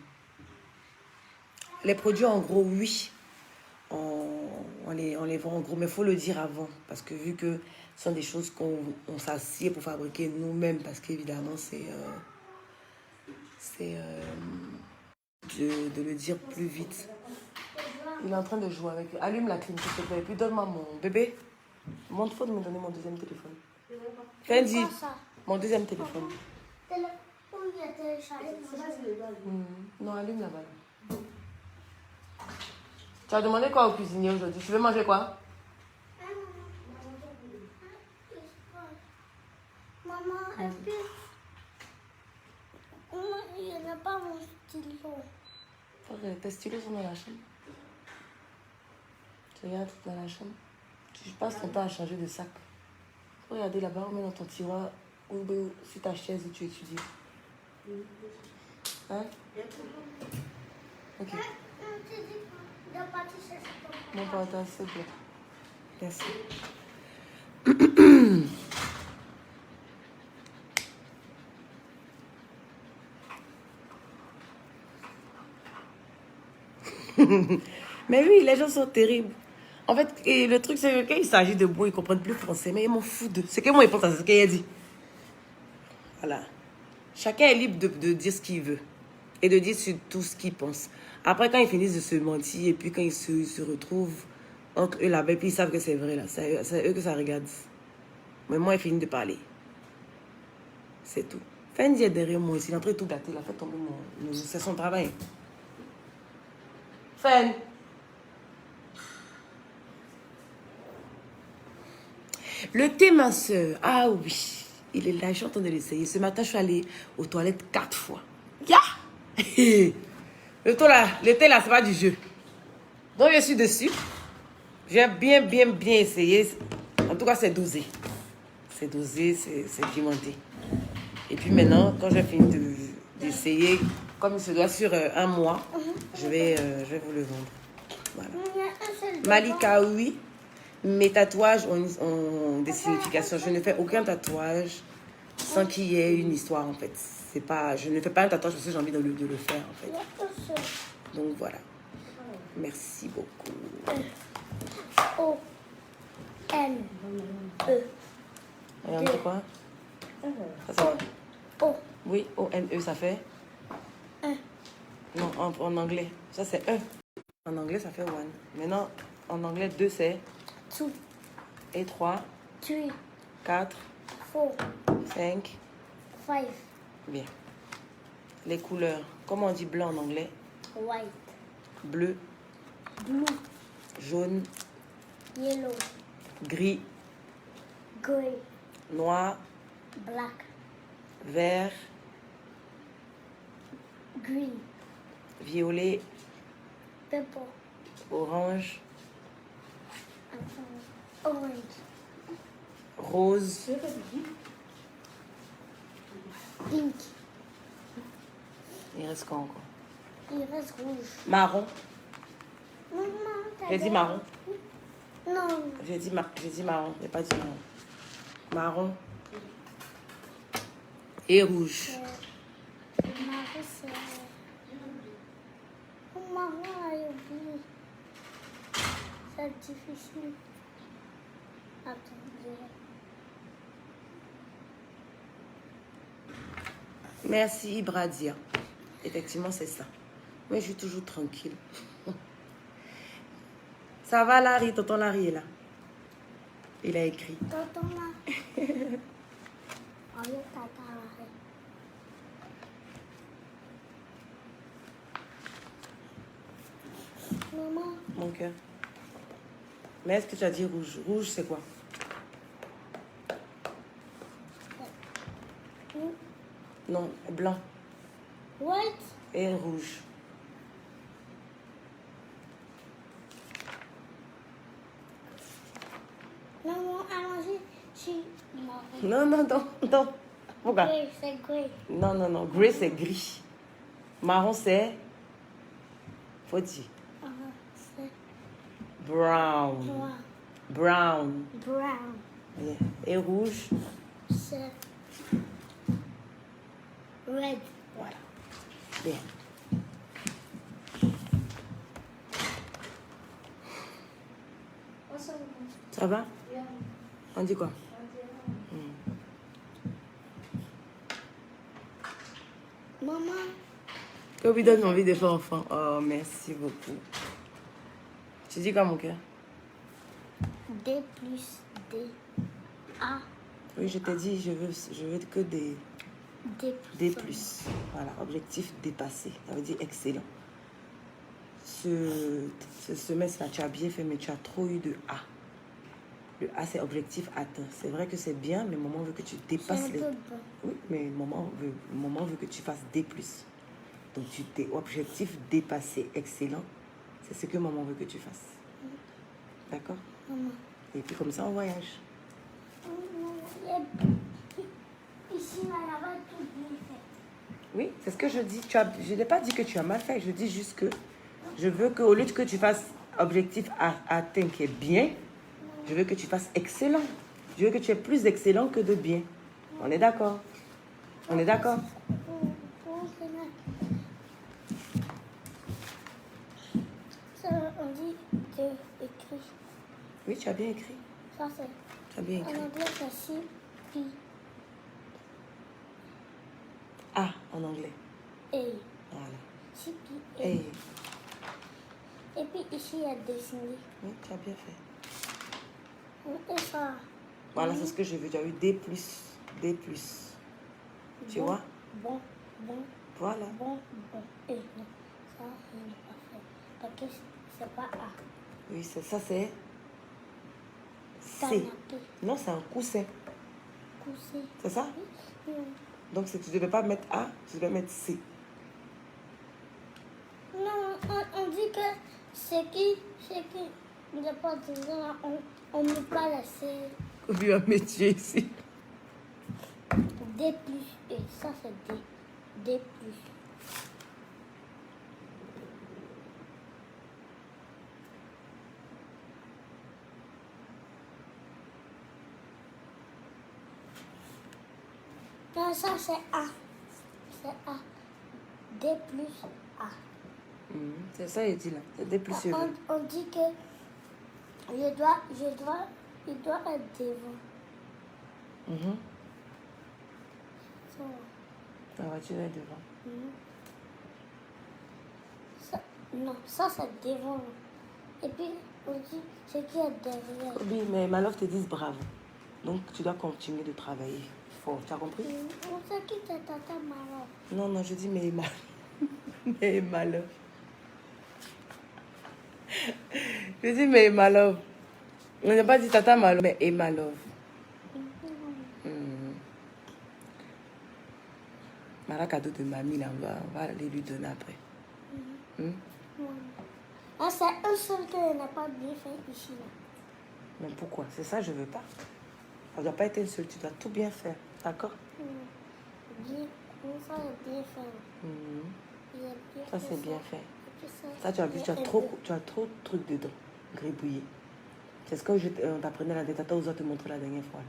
Les produits, en gros, oui. On les vend en gros, mais il faut le dire avant, parce que vu que ce sont des choses qu'on s'assied pour fabriquer nous-mêmes, parce qu'évidemment, c'est de le dire plus vite. Il est en train de jouer avec... Allume la clim, s'il te plaît, et puis donne-moi mon bébé. Montre, faut de me donner mon deuxième téléphone. Fendi, mon deuxième téléphone. Non, allume la balle. Tu as demandé quoi au cuisinier aujourd'hui? Tu veux manger quoi? Maman, et puis... Il n'y en a pas mon stylo. Tes stylos sont dans la chambre. Tu regardes dans la chambre. Tu passes ton temps à changer de sac. Regardez là-bas, on met dans ton tiroir ou sur ta chaise où tu étudies. Hein? Ok. Mon portable, s'il te plaît. Merci. Mais oui, les gens sont terribles. En fait, et le truc, c'est que quand il s'agit de mots, ils ne comprennent plus le français. Mais ils m'en foutent d'eux. C'est que moi, ils pensent à ce qu'il a dit. Voilà. Chacun est libre de dire ce qu'il veut. et de dire sur tout ce qu'ils pensent. Après, quand ils finissent de se mentir et puis quand ils se retrouvent entre eux là-bas, puis ils savent que c'est vrai là, c'est eux que ça regarde. Mais moi, ils finissent de parler. C'est tout. Fendi est derrière moi aussi, il est en train de tout gâter, il a fait tomber mon... C'est son travail. Fen. Le thé, ma soeur. Ah oui. Il est là, je suis en train de l'essayer. Ce matin, je suis allée aux toilettes 4 fois. Ya! Le thé là, c'est pas du jeu. Donc, je suis dessus. J'ai bien essayé. En tout cas, c'est dosé. C'est dosé, c'est pimenté. Et puis maintenant, quand j'ai fini d'essayer, comme il se doit sur un mois, je vais vous le vendre. Voilà. Malika, oui. Mes tatouages ont des significations. Je ne fais aucun tatouage sans qu'il y ait une histoire, en fait. C'est pas, je ne fais pas un tatouage parce que j'ai envie de le faire, en fait. Donc, voilà. Merci beaucoup. O-N-E. Regarde, c'est quoi? Ça va? O. Oui, O-N-E, ça fait? Non, en anglais. Ça, c'est E. En anglais, ça fait one. Maintenant, en anglais, 2, c'est? 2. Et 3, 3. 4, 4. 5. 5. Bien. Les couleurs. Comment on dit blanc en anglais? White. Bleu, Blue. jaune, Yellow. gris, Grey. noir, Black. vert, Green. violet, Purple. orange, Orange. rose, Pink. il reste quoi encore? Il reste rouge. Marron. Maman, J'ai dit marron. Non. J'ai dit marron. J'ai pas dit marron. Marron. Et rouge. Marron, c'est... Marron, j'ai oublié. C'est difficile. Attendez. Merci Ibradia. Effectivement, c'est ça. Mais je suis toujours tranquille. Ça va, Larry? Tonton Larry est là. Il a écrit. Tonton là. Allez, tata là. Maman. Mon cœur. Mais est-ce que tu as dit rouge? Rouge, c'est quoi? Non, blanc White. et rouge. Maman, allons-y. Si. Marron. Non. Pourquoi? Grey, c'est grey. Non. Gris, c'est gris. Marron, c'est... Faut dire. C'est Brown. noir. Brown. Brown. Yeah. Et rouge. C'est red. Voilà. Bien. Ça va? On dit quoi? Maman. Que lui donne envie de faire enfant. Oh, merci beaucoup. Tu dis quoi, mon cœur? D plus D. A. Oui, je t'ai dit, je veux que des D D+. Voilà, objectif dépassé. Ça veut dire excellent. Ce semestre-là, tu as bien fait, mais tu as trop eu de A. Le A, c'est objectif atteint. C'est vrai que c'est bien, mais maman veut que tu C'est dépasses un les... peu bon. Oui, mais maman veut que tu fasses D+. Donc, tes objectifs dépassés, excellent, c'est ce que maman veut que tu fasses. D'accord? Maman. Et puis comme ça, on voyage. Ici, là, là-bas, tout bien fait. Oui, c'est ce que je dis. Je n'ai pas dit que tu as mal fait. Je dis juste que je veux qu'au lieu que tu fasses objectif atteint qui est bien, je veux que tu fasses excellent. Je veux que tu aies plus d'excellent que de bien. On est d'accord? On est d'accord? Ça, on dit de écrit. Oui, tu as bien écrit. Ça, c'est... Tu as bien En écrit. anglais, c'est C, P, A en anglais. A. Voilà. Ici, puis, Et, et puis ici, il y a dessiné. oui, tu as bien fait. Et ça. Voilà, c'est ce que je veux. Tu as eu D+. D+. Tu vois? Bon. Voilà. Bon. Et non, ça, je n'ai pas fait. Parce que c'est pas A. Oui, ça c'est C. Canapé. Non, c'est un coussin. Coussé. C'est ça? Oui. Donc, tu ne devais pas mettre A, tu devais mettre C. Non, on dit que c'est qui il n'est pas dedans, on ne peut pas laisser Vu un métier ici. D+, et ça c'est D. D+. Non, ça c'est A. C'est A. D+, A. C'est ça, il dit là. C'est D+. On dit que il doit être devant. Ça. La voiture est devant. Non, ça c'est devant. Et puis on dit ce qui est derrière. Oui, mais Malov te dit bravo. Donc, tu dois continuer de travailler fort. Tu as compris? On sait qui c'est Tata Malov. Non, je dis mais mais Malov. Je dis mais Malov. On n'a pas dit Tata Malov, mais Emalov. Mara cadeau de mamie, là, on va aller lui donner après. Ah, c'est un seul que n'a pas bien fait ici. Là. Mais pourquoi? C'est ça, je veux pas. Ça ne doit pas être un seul, tu dois tout bien faire. D'accord? Bien, ça est bien fait. Ça, c'est bien fait. Et puis Ça, tu as vu, tu as trop de trucs dedans. Gribouillé. C'est ce que on t'apprenait la tata aux autres te montrer la dernière fois.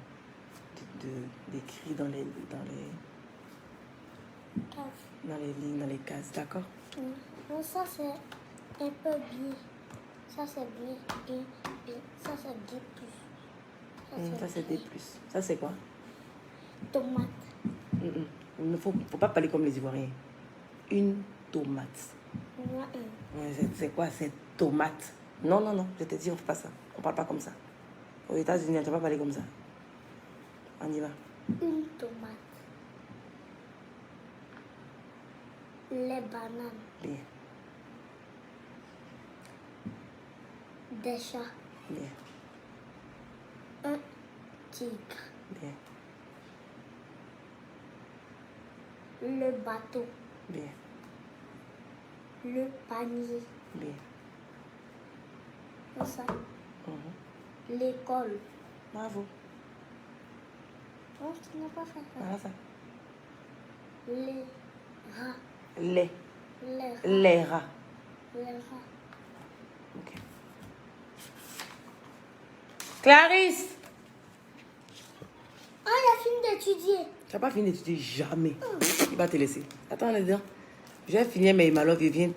D'écrire dans les lignes, dans les cases. D'accord? Non, ça c'est un peu bien. Ça c'est bien. Ça c'est D+. Ça, c'est D+. Ça, c'est quoi? Tomate. Il ne faut pas parler comme les Ivoiriens. Une tomate. C'est quoi? C'est tomate. Non. Je te dis, on ne fait pas ça. On ne parle pas comme ça. Aux États-Unis, on ne peut pas parler comme ça. On y va. Une tomate. Les bananes. Bien. Des chats. Bien. Un tigre. Bien. Le bateau. Bien. Le panier. Bien. Ça. L'école. Bravo. Non, tu n'as pas fait ça. Voilà ça. Les rats. Les rats. Les rats. Ok. Clarisse! Ah, il a fini d'étudier. Tu n'as pas fini d'étudier jamais. Il va te laisser. Attends là-dedans. Je vais finir mes malheurs et viens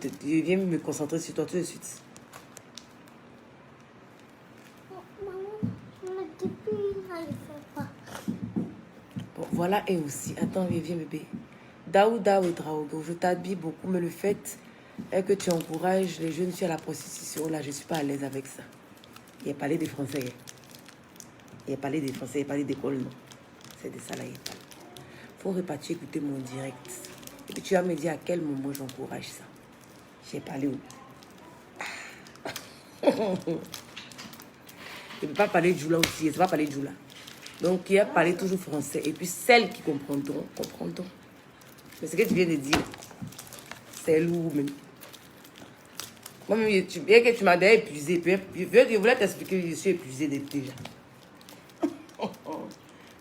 me concentrer sur toi tout de suite. Maman, depuis là, il ne fait pas. Bon, voilà, et aussi. Attends, viens bébé. Daouda et Draogo, je t'habille beaucoup, mais le fait est que tu encourages les jeunes filles à la prostitution. Là, je ne suis pas à l'aise avec ça. Il a parlé des Français. Il a parlé des Français, il a parlé d'école, non. C'est de ça là, il parle. Il faut repartir écouter mon direct. Et puis tu vas me dire à quel moment j'encourage ça. J'ai parlé où? Je ne peux pas parler de Joula aussi, je ne peux pas parler de Joula. Donc, il a parlé toujours français. Et puis, celles qui comprendront. Mais ce que tu viens de dire, c'est lourd même. Moi-même, bien que tu m'as déjà épuisé. Je voulais t'expliquer que je suis épuisée déjà.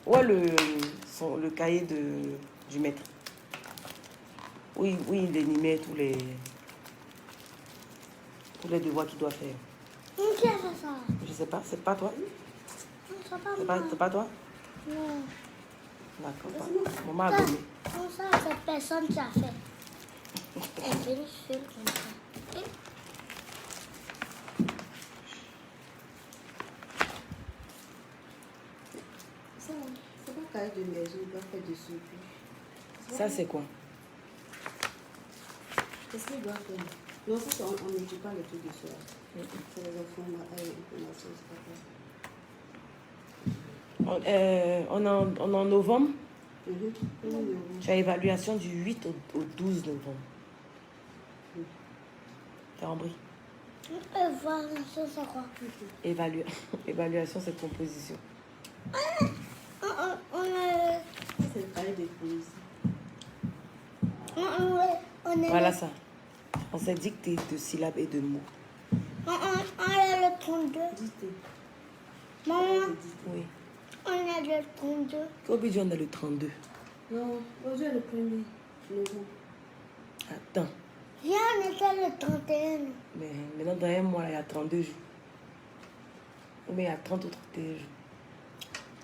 Ouais, le cahier du maître. Oui, il énumère tous les devoirs qu'il doit faire. Qui a fait ça? Je sais pas, c'est pas toi? Non, C'est pas toi? Non. D'accord. Maman a donné. Comme ça, cette personne qui a fait. Elle est venue seule comme ça. C'est pas cahier de maison, il doit faire dessus. Ça, c'est quoi? Qu'est-ce qu'il doit faire? Non, ça, on ne dit pas les trucs du soir. C'est les enfants, On est en novembre. Mhm. Tu as évaluation du 8 au 12 novembre. T'as compris? Voir ça, c'est quoi? Évaluation, c'est composition. On a... C'est le travail des polices. On est Voilà ça. On s'est dicté de syllabes et de mots. on a le 32. Dictée. Maman, Oui. on a le 32. Aujourd'hui, on a le 32. Non, aujourd'hui est le 1er novembre. Attends. Viens, on était le 31. Mais maintenant, dans un mois, là, il y a 32 jours. Ou bien il y a 30 ou 31 jours.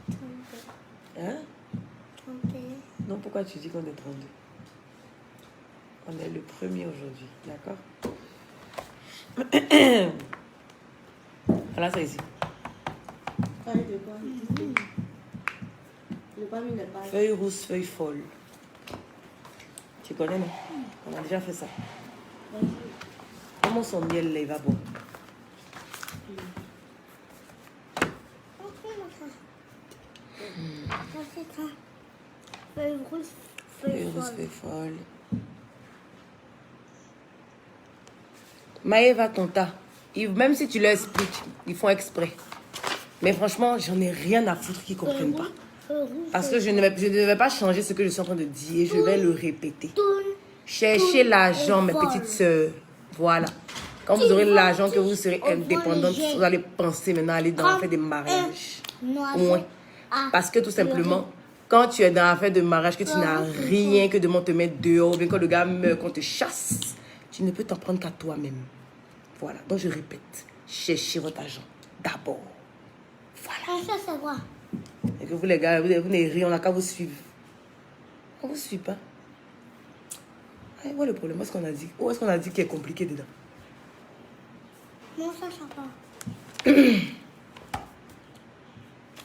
32. Hein? 31. Non, pourquoi tu dis qu'on est 32? On est le 1er aujourd'hui, d'accord? Voilà, ça ici. Travail de quoi? Dictée. Le pas mis les pages. Feuille rousse, feuille folle. Tu connais, non? On a déjà fait ça. Comment son miel, là, il va bon? Ça, c'est ça. Feuille rouge, Feuille feuille rousse, folle. feuille folle. Maëva, Tonta, même si tu leur expliques, ils font exprès. Mais franchement, j'en ai rien à foutre qu'ils ne comprennent pas. Feuille rouge, Parce que je ne vais pas changer ce que je suis en train de dire. Je vais le répéter. tourne. Cherchez l'argent, mes petites sœurs. Voilà. Quand vous aurez l'argent, que vous serez indépendante, vous allez penser maintenant à aller dans l'affaire des mariages. Oui. Parce que tout simplement, quand tu es dans l'affaire de mariage, que tu n'as rien, que demain on te met dehors, ou bien quand le gars meurt, qu'on te chasse, tu ne peux t'en prendre qu'à toi-même. Voilà. Donc je répète, cherchez votre argent d'abord. Voilà. Ça, c'est quoi? Et que vous les gars, vous n'avez rien, on n'a qu'à vous suivre. On vous suit pas. Ouais, voilà le problème. Où est-ce qu'on a dit? Où est-ce qu'on a dit qu'il est compliqué dedans? Non, ça, c'est pas.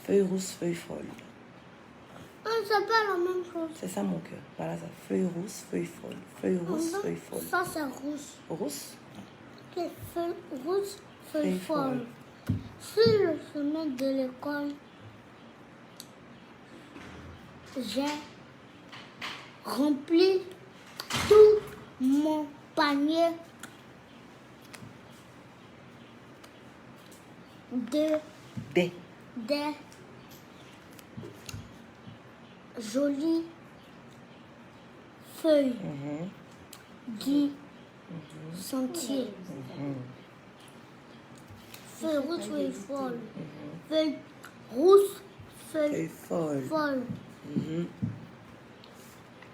Feuille rousse, feuille folle. C'est pas la même chose. C'est ça mon cœur. Voilà ça. Feuille rousse, feuille folle. Feuille rousse, feuille folle. Ça, c'est rouge. Rousse? Ok, feuille rouge, feuille Feuille folle. Sur le chemin de l'école, j'ai rempli tout mon panier Des. des jolies feuilles du sentier. Feuille rouge, feuille folle. Feuille rouge, Feuille feuille folle. folle.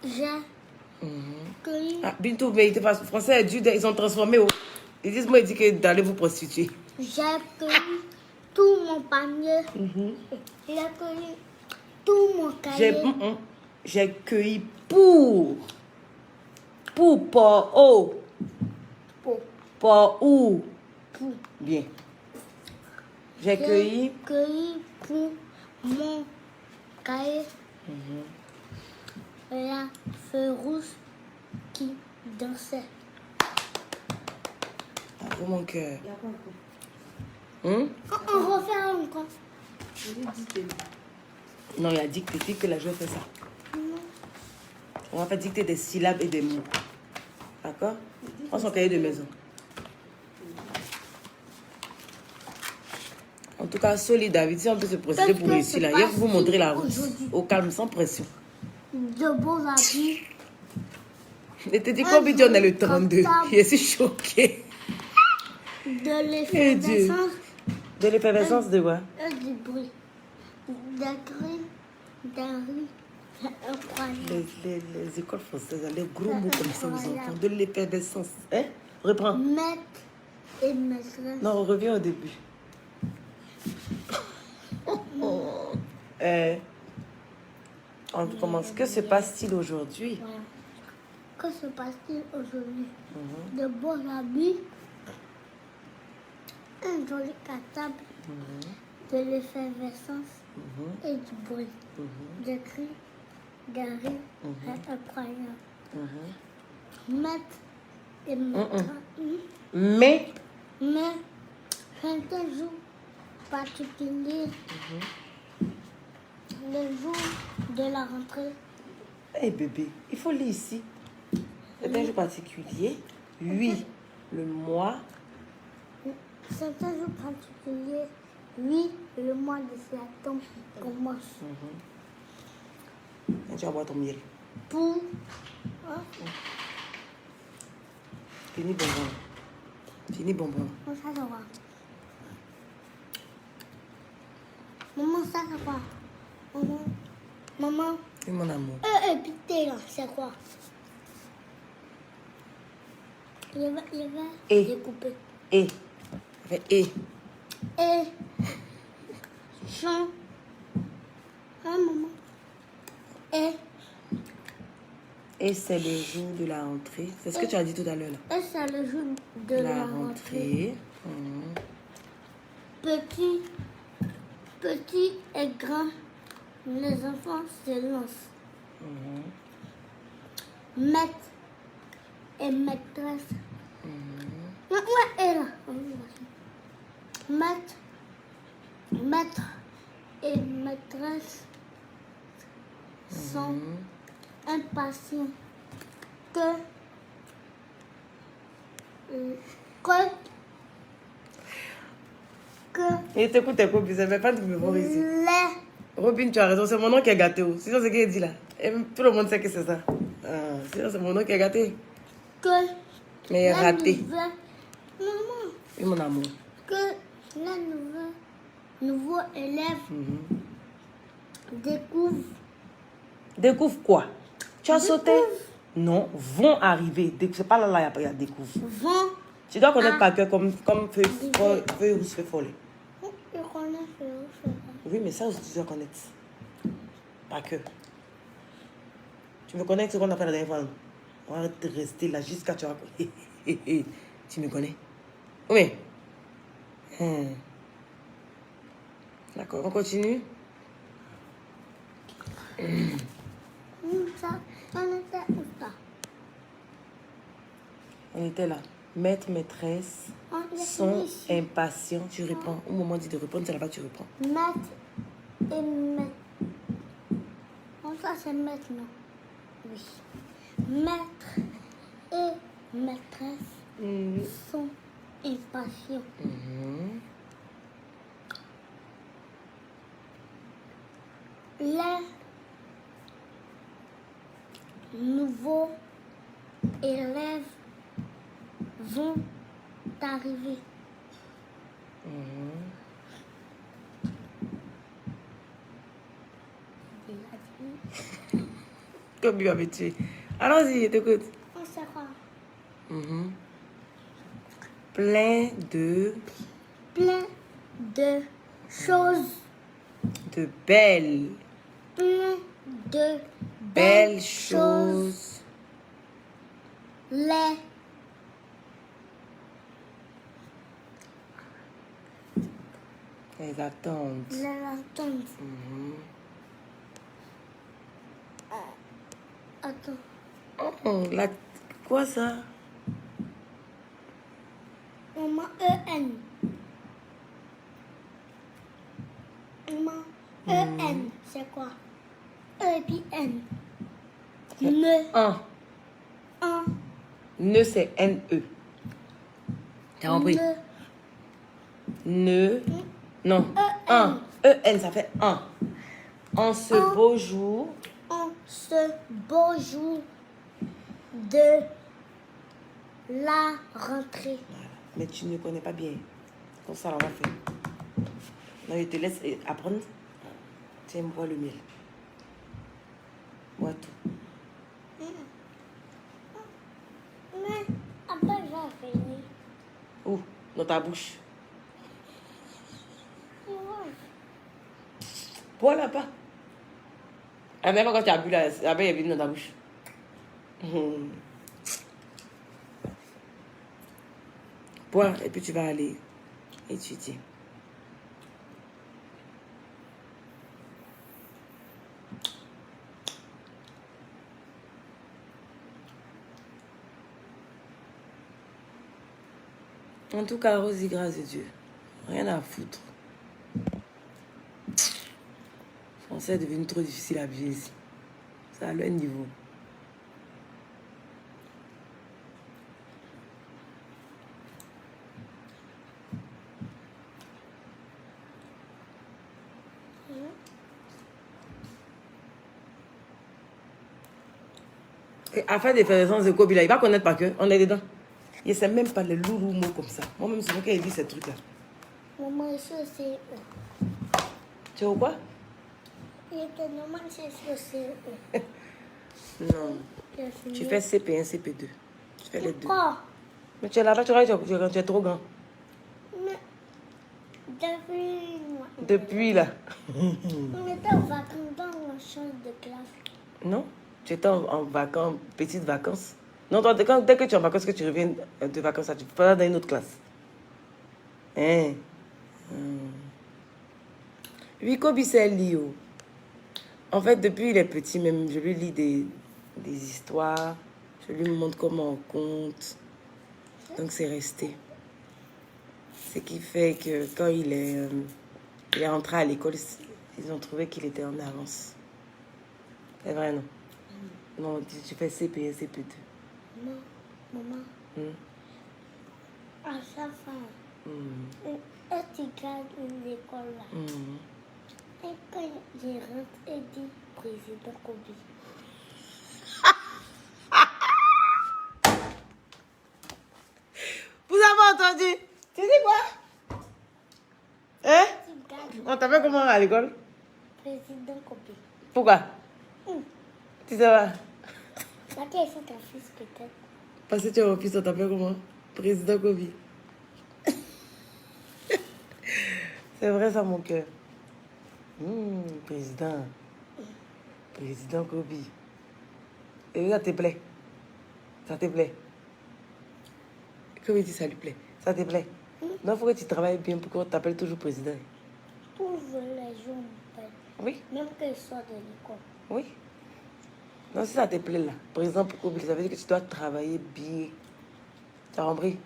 J'ai cueilli, Ah, Bintou, mais ils parlent français, ils sont transformés. Ils disent, moi, ils disent que d'aller vous prostituer. j'ai cueilli tout mon panier. J'ai cueilli tout mon cahier. J'ai cueilli pour Pour- Pour où? pour- Bien. J'ai J'ai cueilli cueilli pour mon cahier la feuille rouge qui dansait. Bravo mon cœur. Il n'y a pas encore. On refait encore. On dit dictée. Non, il a dicté. Dit que là, je vais faire ça. On va faire dicter des syllabes et des mots. D'accord? Prends son cahier de maison. En tout cas, solide, David, si on peut se procéder pour réussir là. Il faut vous montrer la route. Au calme, sans pression. De beaux habits. Je te dis combien on est le 32. Je suis choquée. De l'effervescence De l'effervescence de quoi? et du bruit. Des cris, des rires. Incroyable. Les écoles françaises, les gros mots comme ça aux enfants. De l'effervescence. Hein? Reprends. Maître et maîtresse. Non, on revient au début. On commence. Que se passe-t-il aujourd'hui? Voilà. Que se passe-t-il aujourd'hui? De beaux habits, un joli cartable, de l'effervescence et du bruit. Des cris, des rires, c'est incroyable. Maître et mettre. Mais, Mais certains jours particuliers, le jour de la rentrée, eh bébé, il faut lire ici. C'est un jour particulier. Oui, le mois. certains jours particuliers, oui, le mois de septembre commence. Et tu vas boire ton miel. Pour Fini bonbon. Fini bonbon. ça c'est quoi? Maman, ça c'est quoi? Maman, Oui, mon amour. putain là, c'est quoi? Il va Et. découper. Et. Avec et. Et chant. Hein, maman? Et c'est le jour de la rentrée. C'est ce que tu as dit tout à l'heure là. Et c'est le jour de la rentrée. Petit et grand, les enfants se lancent. Maître et maîtresse. Ouais, et là. Maître et maîtresse sont impatients que Et t'écoutes tes copines, ça fait pas de me voir ici. les Robin, tu as raison, c'est mon nom qui est gâté. Sinon, c'est ce qu'il dit là. Et tout le monde sait que c'est ça. Sinon, c'est mon nom qui est gâté. que Mais il est la raté. maman, Oui, mon amour. que les nouveaux élèves découvrent Découvre quoi? Tu as sauté? Non, vont arriver. C'est pas là, il y a découvre. vont. Tu dois connaître par cœur comme feu rouge, feu follet. Je connais ce Oui, mais ça aussi, tu dois connaître. Par cœur. Tu me connais ce qu'on appelle la dernière fois. On va te rester là jusqu'à tu vas. Tu me connais? Oui. D'accord, on continue. ça, on était où ça? On était là. Maître, maîtresse On est sont ici. impatients. Tu réponds. Au moment dit de répondre, c'est là-bas que tu réponds. Maître et maître. Oh, ça c'est maître, non? Oui. Maître et maîtresse sont impatients. Les nouveaux élèves vont arriver. Comme il avait tué. Allons-y, je t'écoute. On sait quoi? Plein de choses. de belles Plein de belles choses. Les Elles attendent. attendent. Attends. Oh, la... Quoi ça? Maman, E-N. Maman, E-N, c'est quoi? E et puis N. Ne. Un. Un. Ne, c'est N-E. T'as compris? Ne. Non. Un. E-N, ça fait un. En ce beau jour. En ce beau jour de la rentrée. Voilà. Mais tu ne connais pas bien. Comme ça, on va faire. Là, je te laisse apprendre. Tiens, bois le miel. Bois tout. Mais après, j'ai fini. Où? Dans ta bouche. Bois là-bas. Ah, même quand tu as bu là, la baie est venue dans ta bouche. Bois et puis tu vas aller étudier. En tout cas, Rosie, grâce à Dieu. Rien à foutre. Français est devenu trop difficile à vivre ici. C'est à leur niveau. Et à faire des références de Kobe, là, il va connaître par cœur. On est dedans. Il ne sait même pas les lourds mots comme ça. Moi-même, c'est moi qui ai dit ces trucs-là. Maman, ici aussi. Tu es au quoi? Il était normal, c'est aussi. Non. Tu fais CP1, CP2. Tu fais les deux. Pourquoi? Mais tu es là-bas, tu es trop grand. Mais depuis. Depuis là. On était en vacances dans la chambre de classe. Non? Tu étais en vacances, petites vacances. Non, toi, dès que tu es en vacances, que tu reviens de vacances, tu peux pas dans une autre classe. Hein? Oui, Kobe, c'est Lio. En fait, depuis il est petit, même, je lui lis des histoires. Je lui montre comment on compte. Donc, c'est resté. Ce qui fait que quand il est rentré à l'école, ils ont trouvé qu'il était en avance. C'est vrai, non? Non, tu fais CP1, CP2. Maman. À chaque fois, tu gardes une école là. Et quand je rentre, et dit président Kobe. Vous avez entendu? Tu dis quoi? Hein? Tu gardes On t'appelle comment à l'école? président Kobe. Pourquoi? Tu sais pas? Là, tu es ton fils peut-être. Parce que tu es au fils, on t'appelle comment? Président Kobe. C'est vrai ça, mon cœur. Président. Président Kobe. Et ça te plaît? Ça te plaît? Comme il dit, ça lui plaît. Ça te plaît? Non, il faut que tu travailles bien pour qu'on t'appelle toujours président. Toujours les jours m'appellent. Oui? Même quand ils sortent de l'école. Oui. Non, si ça te plaît là, par exemple, Kobe, ça veut dire que tu dois travailler bien. Tu as compris?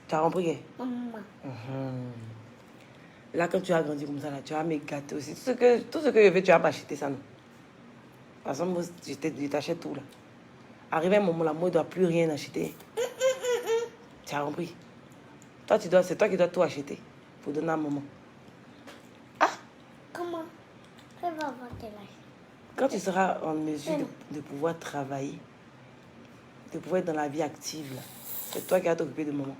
Tu as compris? Hein? Maman. Là, quand tu as grandi comme ça, là, tu vas me gâter aussi. Tout ce que je veux, tu vas m'acheter ça, non? Par exemple, moi, je t'achète tout là. Arrivé un moment là, moi, je ne dois plus rien acheter. Tu as compris? Toi, c'est toi qui dois tout acheter pour donner à maman. Comment? Elle va avoir quel âge? Quand tu seras en mesure de pouvoir travailler, de pouvoir être dans la vie active, là, c'est toi qui vas t'occuper de maman.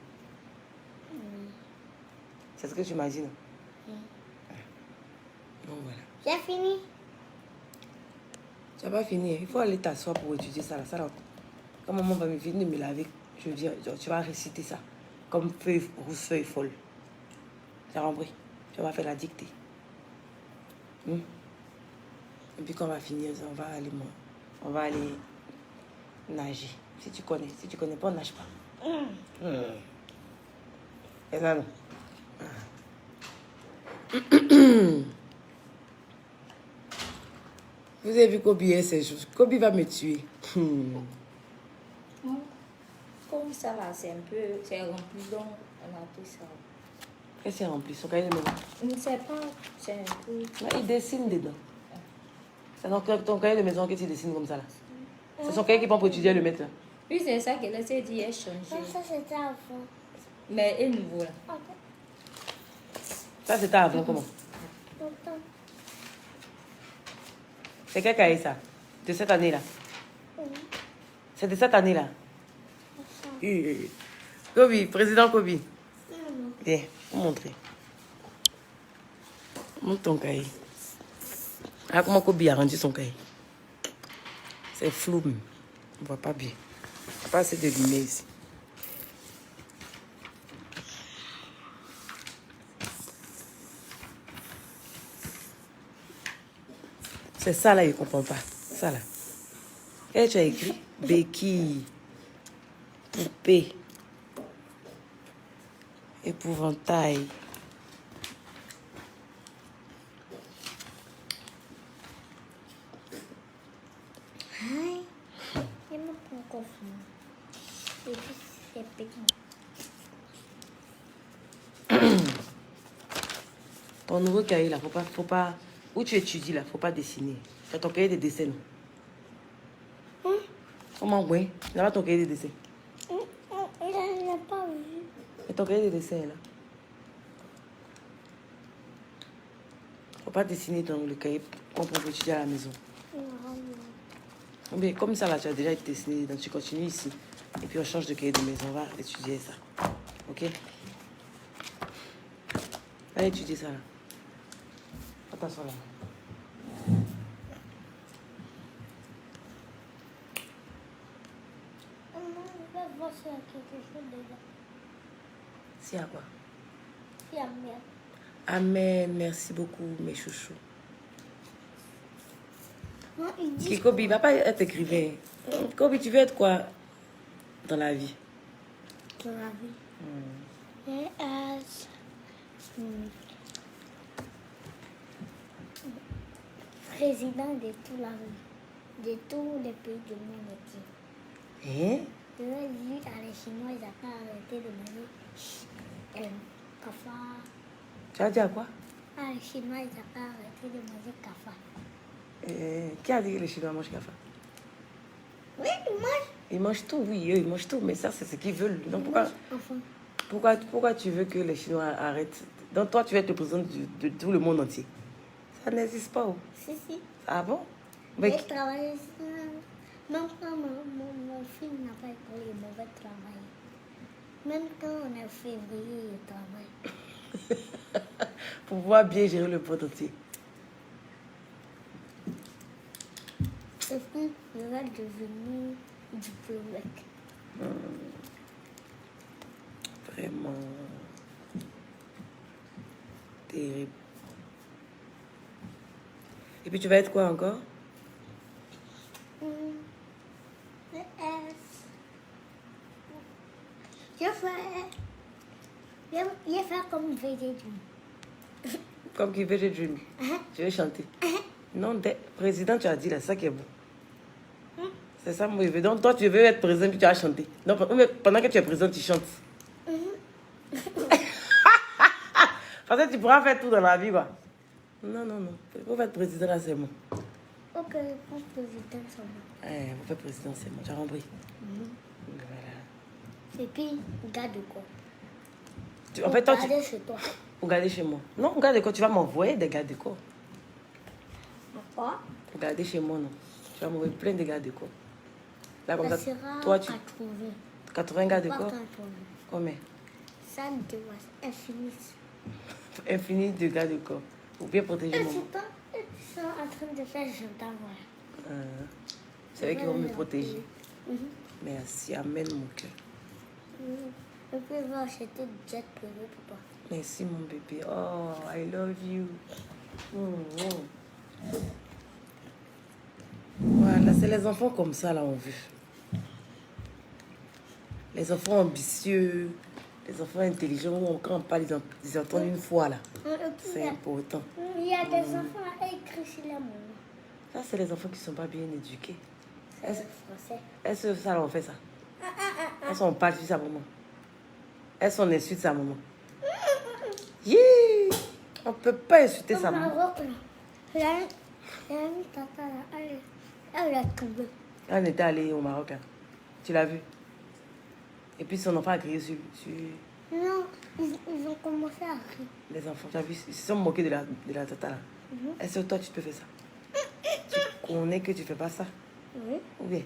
C'est ce que tu imagines. Donc voilà. J'ai fini. Tu n'as pas fini. Il faut aller t'asseoir pour étudier ça. Ça là. Quand maman va me venir me laver, je veux dire, tu vas réciter ça. Comme rousse feuille folle. Tu as compris? Tu vas faire la dictée. Et puis quand on va finir, on va aller nager. Si tu connais pas, on nage pas. Et ça non. Vous avez vu Kobe et ces choses. Kobe va me tuer. Comme ça là, c'est un peu, c'est rempli, donc on a pris ça. Qu'est-ce qu'il rempli? Son cahier de maison? Je ne sais pas, c'est un peu... Là, il dessine dedans. C'est dans ton cahier de maison que tu dessines comme ça là. C'est son cahier qui prend pour étudier le mettre là. Oui, c'est ça qu'elle a dit, elle changé. Ça, c'était avant. Mais elle nouveau là. Ça c'était avant comment? Longtemps. C'est quel cahier ça? De cette année là? C'est de cette année là? Kobe, président Kobe. Viens, pour montrer. Montre ton cahier. Ah, comment Kobe a rendu son cahier? C'est flou, on ne voit pas bien. Il n'y a pas assez de lumière ici. C'est ça là, il ne comprend pas. Ça là. Et tu as écrit béquille, poupée, épouvantail. Il me prend encore fini. Et puis, c'est piquant. Ton nouveau cahier, là, faut pas... Où tu étudies, là, faut pas dessiner. Tu as ton cahier de dessin, non? Comment, oui? Tu n'as pas ton cahier de dessin? Il n'a pas vu. Et ton cahier de dessin, là? Faut pas dessiner dans le cahier qu'on peut étudier à la maison. Mais comme ça, là, tu as déjà été dessiné, donc tu continues ici. Et puis on change de cahier de maison, on va étudier ça. Ok? Allez étudier ça, là. Attention, là. Maman, je vais voir s'il y a quelque chose dedans. S'il y a quoi? S'il y a merde. Amen, merci beaucoup, mes chouchous. Non, il dit... Kikobi, va pas être écrivain. Kobi, tu veux être quoi dans la vie? Dans la vie. Et président de toute la vie, de tous les pays du monde entier. Hein? Je vais dire à les Chinois, ils n'ont pas arrêté de manger cafard. Tu as dit à quoi? Ah, les Chinois, ils n'ont pas arrêté de manger cafard. Qui a dit que les Chinois mangent café? Oui, ils mangent. Ils mangent tout, oui, eux, ils mangent tout, mais ça, c'est ce qu'ils veulent. Donc Enfin, pourquoi tu veux que les Chinois arrêtent? Donc toi, tu veux être le président de tout le monde entier. Ça n'existe pas. Oh. si. Ah bon? Mais Mais travailler, même quand mon fils n'a pas école, il mauvais travail. Même quand on est février, il travaille. pour pouvoir bien gérer le monde entier. Et puis, je vais devenir diplomate. Vraiment terrible. Et puis tu vas être quoi encore? Je vais faire comme VG. Comme qui veut Dream. Tu veux chanter? Non, président, tu as dit là, c'est ça qui est bon. C'est ça mon rêve. Donc toi, tu veux être président puis tu vas chanter. Donc pendant que tu es président, tu chantes. Parce que tu pourras faire tout dans la vie, quoi. Non. Pour faire président, là, c'est bon. Ok, pour président, c'est bon. Pour faire président, c'est bon. Tu as compris? Voilà. Et puis, garde quoi? En fait, toi, Regardez chez toi. Pour garder chez moi. Non, regarde quoi, tu vas m'envoyer des gardes de corps. Quoi? Pour garder chez moi, non. Tu vas m'envoyer plein de gardes de corps. Là, comme Ça ça, sera toi, 80. 80 gardes de Pas corps? 80. Combien? Ça ne te va infini. Infini de gardes de corps. Pour bien protéger Et mon... c'est pas eux qui sont en train de faire j'entends, voilà. C'est eux qui vont me protéger. Merci, amène mon cœur. Et puis, je vais acheter du jet privé pour toi. Merci, mon bébé. Oh, I love you. Voilà, c'est les enfants comme ça, là, on veut. Les enfants ambitieux, les enfants intelligents, quand on parle, ils entendent une fois, là. C'est important. Il y a des enfants à écrire sur la maman. Ça, c'est les enfants qui ne sont pas bien éduqués. C'est le français. Est-ce que ça, on fait ça? Est-ce qu'on parle sur sa maman? Est-ce qu'on insulte sa maman? Yeah! On ne peut pas insulter sa maman. Maroc, là. Il y a une tata, là. Elle l'a trouvé. Elle était allée au Maroc, là. Tu l'as vu? Et puis son enfant a crié sur... Non, ils ont commencé à rire. Les enfants, tu as vu? Ils se sont moqués de la tata, là. Est-ce que toi, tu peux faire ça? Tu connais que tu ne fais pas ça? Oui. Ou bien?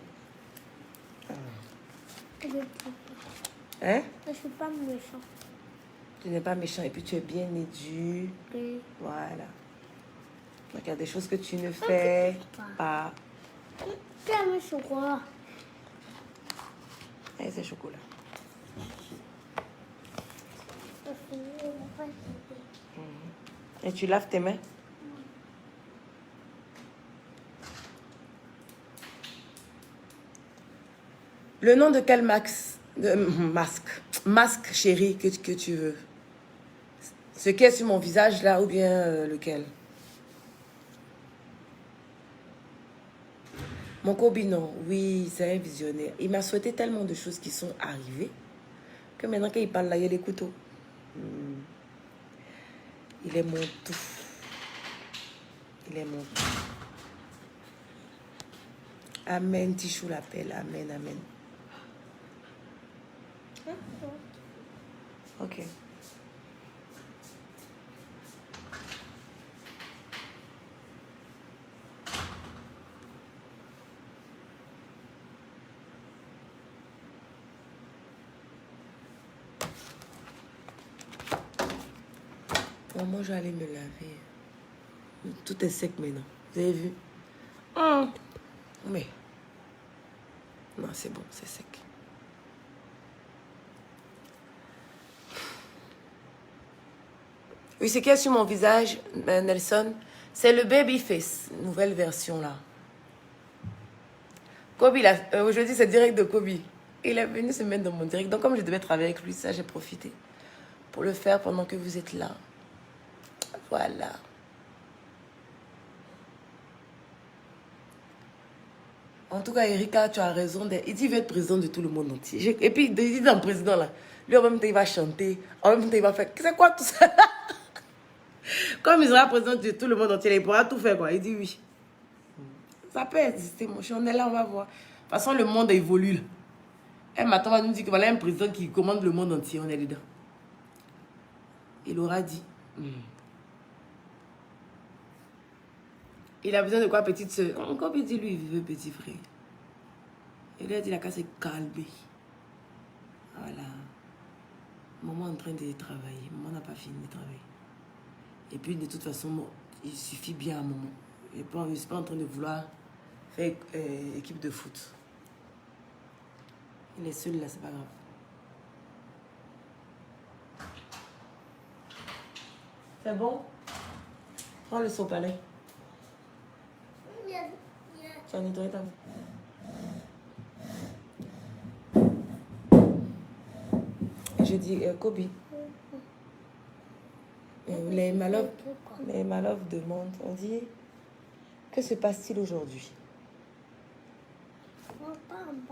Je ne Hein? suis pas méchant. Tu n'es pas méchant et puis tu es bien éduqué. Oui. Voilà. Donc il y a des choses que tu ne fais pas. Tu aimes le chocolat? Et c'est chocolat. Et tu laves tes mains? Le nom de quel masque chéri que tu veux? Ce qui est sur mon visage là ou bien lequel? Mon Kobino, oui, c'est un visionnaire. Il m'a souhaité tellement de choses qui sont arrivées que maintenant qu'il parle là, il y a les couteaux. Il est mon tout. Il est mon tout. Amen, Tichou l'appelle. Amen, amen. Ok. Bon, moi, je vais aller me laver. Tout est sec maintenant. Vous avez vu? Mais... Non, c'est bon, c'est sec. Oui, c'est qu'il y a sur mon visage, Nelson, c'est le baby face, nouvelle version là. Kobe, aujourd'hui c'est direct de Kobe. Il est venu se mettre dans mon direct. Donc comme je devais travailler avec lui, ça j'ai profité pour le faire pendant que vous êtes là. Voilà. En tout cas, Erika, tu as raison. Il dit qu'il veut être président de tout le monde entier. Et puis, il dit dans le président là, lui en même temps il va chanter, en même temps il va faire. C'est quoi tout ça? Comme il sera président de tout le monde entier, il pourra tout faire quoi. Il dit oui. Ça peut exister, mon cher. On est là, on va voir. De toute façon, le monde évolue là. Et maintenant, on va nous dire que voilà un président qui commande le monde entier. On est dedans. Il aura dit. Il a besoin de quoi, petite soeur? Comme il dit, lui, il veut petit frère. Il lui a dit, la case est calmée. Voilà. Maman est en train de travailler. Maman n'a pas fini de travailler. Et puis, de toute façon, il suffit bien à maman. Je ne suis pas en train de vouloir faire équipe de foot. Il est seul là, c'est pas grave. C'est bon? Prends le sopalin. Tu as nettoyé ta main. Je dis, Kobe. Les Malov demandent, on dit, que se passe-t-il aujourd'hui?